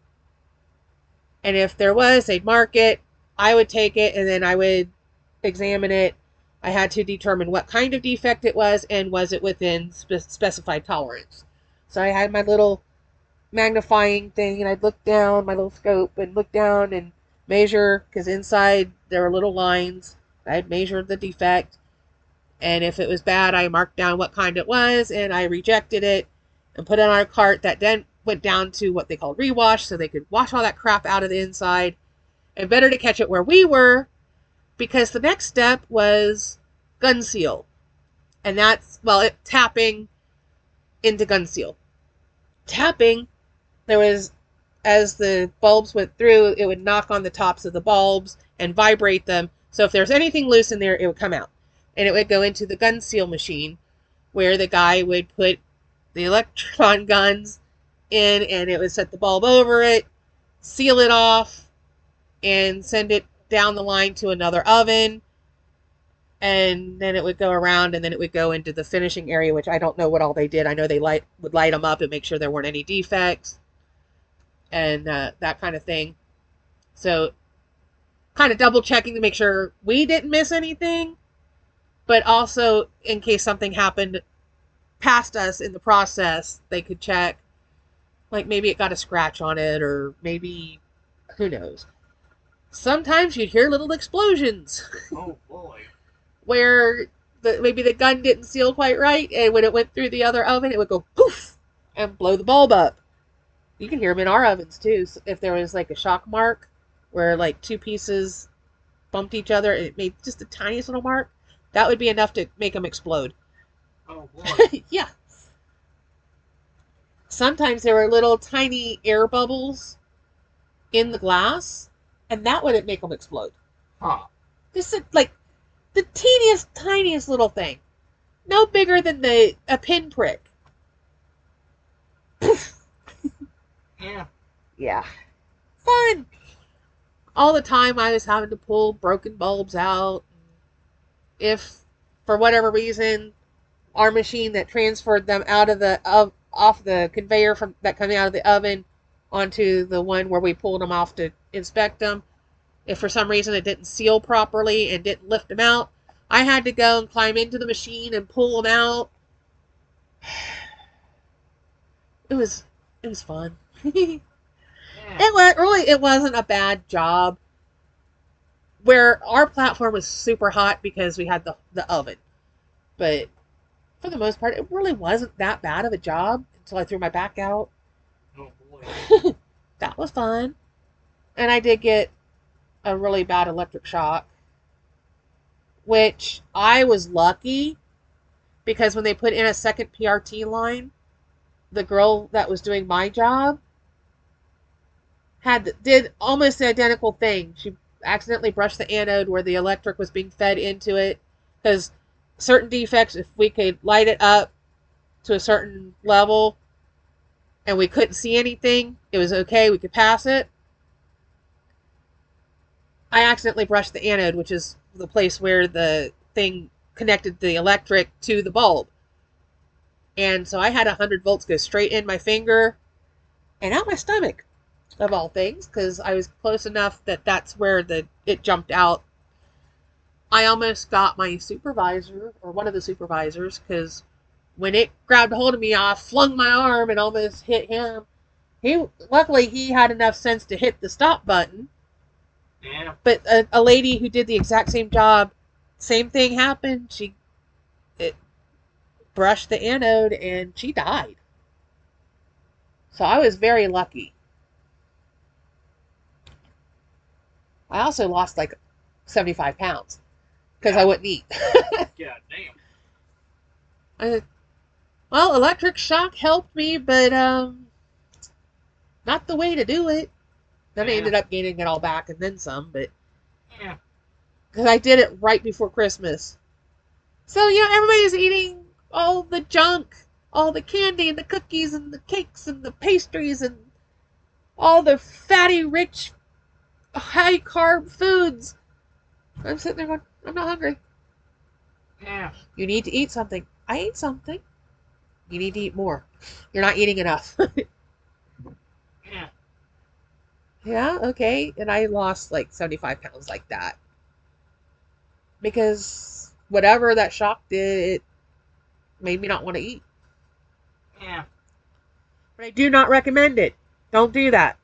And if there was, they'd mark it. I would take it, and then I would examine it. I had to determine what kind of defect it was, and was it within specified tolerance. So I had my little magnifying thing, and I'd look down, my little scope, and look down and measure, because inside there were little lines. I'd measure the defect, and if it was bad, I marked down what kind it was, and I rejected it and put it on a cart that then went down to what they called rewash, so they could wash all that crap out of the inside. And better to catch it where we were, because the next step was gun seal. And that's, tapping into gun seal. Tapping, there was, as the bulbs went through, it would knock on the tops of the bulbs and vibrate them. So if there's anything loose in there, it would come out. And it would go into the gun seal machine, where the guy would put the electron guns in, and it would set the bulb over it, seal it off, and send it down the line to another oven. And then it would go around, and then it would go into the finishing area, which I don't know what all they did. I know they would light them up and make sure there weren't any defects and that kind of thing. So kind of double checking to make sure we didn't miss anything, but also in case something happened past us in the process, they could check. Like maybe it got a scratch on it, or maybe, who knows. Sometimes you'd hear little explosions. Oh boy. Where maybe the gun didn't seal quite right, and when it went through the other oven, it would go poof and blow the bulb up. You can hear them in our ovens too. So if there was like a shock mark where like 2 pieces bumped each other and it made just the tiniest little mark, that would be enough to make them explode. Oh boy. Yeah. Sometimes there were little tiny air bubbles in the glass, and that wouldn't make them explode. Huh. Just like the teeniest, tiniest little thing. No bigger than a pinprick. Yeah. Yeah. Fun. All the time I was having to pull broken bulbs out. If, for whatever reason, our machine that transferred them out of off the conveyor that coming out of the oven onto the one where we pulled them off to inspect them, if for some reason it didn't seal properly and didn't lift them out, I had to go and climb into the machine and pull them out. It was fun. Yeah. It wasn't a bad job. Where our platform was super hot because we had the oven. But for the most part, it really wasn't that bad of a job until I threw my back out. Oh boy. That was fun. And I did get a really bad electric shock, which I was lucky because when they put in a second PRT line, the girl that was doing my job did almost the identical thing. She accidentally brushed the anode where the electric was being fed into it, because certain defects, if we could light it up to a certain level and we couldn't see anything, it was okay, we could pass it. I accidentally brushed the anode, which is the place where the thing connected the electric to the bulb. And so I had 100 volts go straight in my finger and out my stomach, of all things, because I was close enough that that's where it jumped out. I almost got my supervisor, or one of the supervisors, because when it grabbed hold of me, I flung my arm and almost hit him. Luckily, he had enough sense to hit the stop button. Yeah. But a lady who did the exact same job, same thing happened. It brushed the anode and she died. So I was very lucky. I also lost like 75 pounds because I wouldn't eat. God damn. Well, electric shock helped me, but not the way to do it. Then I ended up gaining it all back and then some, but Yeah. because I did it right before Christmas. So, everybody's eating all the junk. all the candy and the cookies and the cakes and the pastries and all the fatty, rich, high carb foods. I'm sitting there going, I'm not hungry. Yeah. You need to eat something. I ate something. You need to eat more. You're not eating enough. Yeah. Yeah, okay. And I lost like 75 pounds like that. Because whatever that shock did, it made me not want to eat. Yeah. But I do not recommend it. Don't do that.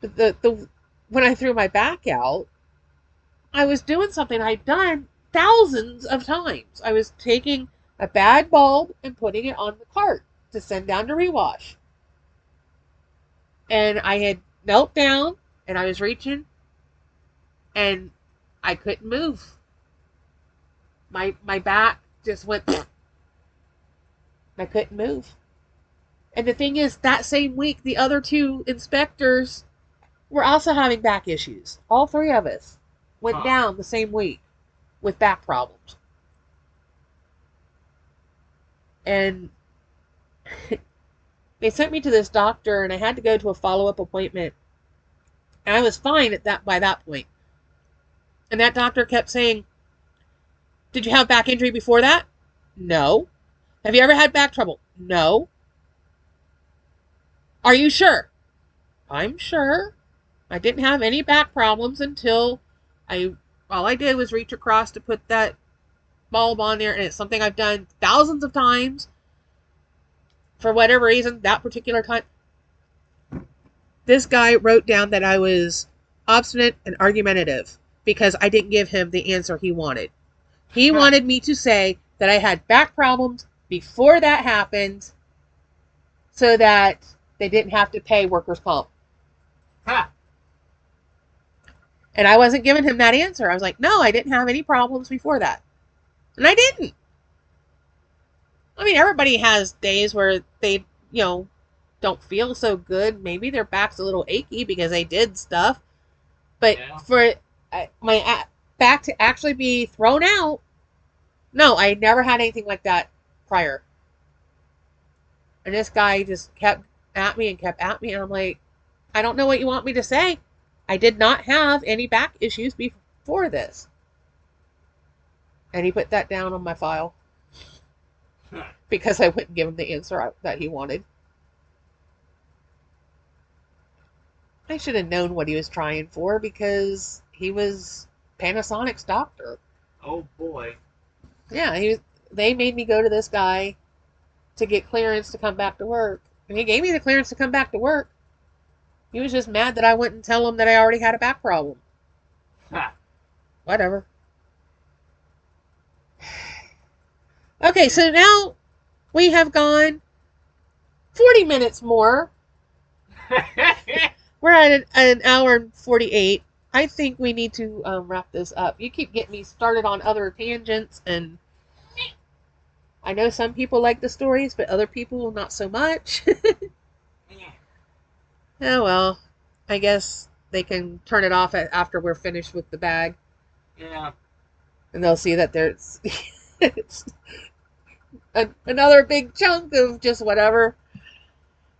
But the when I threw my back out, I was doing something I'd done thousands of times. I was taking a bad bulb and putting it on the cart to send down to rewash. And I had knelt down and I was reaching and I couldn't move. My back just went I couldn't move. And the thing is, that same week the other two inspectors were also having back issues. All three of us went down the same week with back problems. And they sent me to this doctor and I had to go to a follow-up appointment. And I was fine at that by that point. And that doctor kept saying, "Did you have back injury before that?" "No." "Have you ever had back trouble?" "No." "Are you sure?" "I'm sure. I didn't have any back problems until all I did was reach across to put that bulb on there, and it's something I've done thousands of times. For whatever reason, that particular time." This guy wrote down that I was obstinate and argumentative because I didn't give him the answer he wanted. He wanted me to say that I had back problems before that happened so that they didn't have to pay workers' comp. Ha. And I wasn't giving him that answer. I was like, no, I didn't have any problems before that. And I didn't. I mean, everybody has days where they, don't feel so good. Maybe their back's a little achy because they did stuff. But for my back to actually be thrown out, no, I never had anything like that prior. And this guy just kept at me and kept at me. And I'm like, I don't know what you want me to say. I did not have any back issues before this. And he put that down on my file because I wouldn't give him the answer that he wanted. I should have known what he was trying for because he was Panasonic's doctor. Oh boy. Yeah, they made me go to this guy to get clearance to come back to work. And he gave me the clearance to come back to work. He was just mad that I wouldn't tell him that I already had a back problem. Ha. Whatever. Okay, so now we have gone 40 minutes more. We're at an hour and 48. I think we need to wrap this up. You keep getting me started on other tangents, and I know some people like the stories, but other people not so much. Oh well, I guess they can turn it off after we're finished with the bag. Yeah. And they'll see that there's it's another big chunk of just whatever.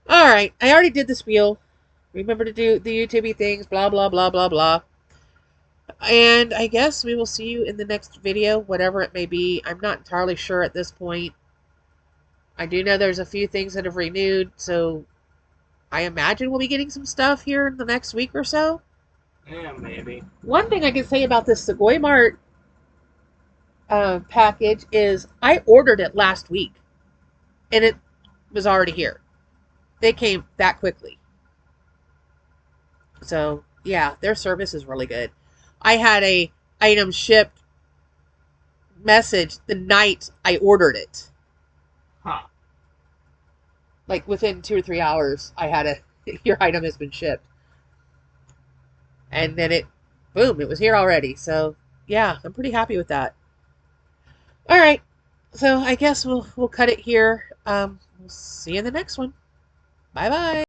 Alright, I already did the spiel. Remember to do the YouTube things, blah, blah, blah, blah, blah. And I guess we will see you in the next video, whatever it may be. I'm not entirely sure at this point. I do know there's a few things that have renewed, so I imagine we'll be getting some stuff here in the next week or so. Yeah, maybe. One thing I can say about this Sugoi Mart package is I ordered it last week, and it was already here. They came that quickly. So, yeah, their service is really good. I had a item shipped message the night I ordered it. Huh. Like within 2 or 3 hours, I had your item has been shipped. And then boom, it was here already. So, yeah, I'm pretty happy with that. All right. So, I guess we'll cut it here. We'll see you in the next one. Bye-bye.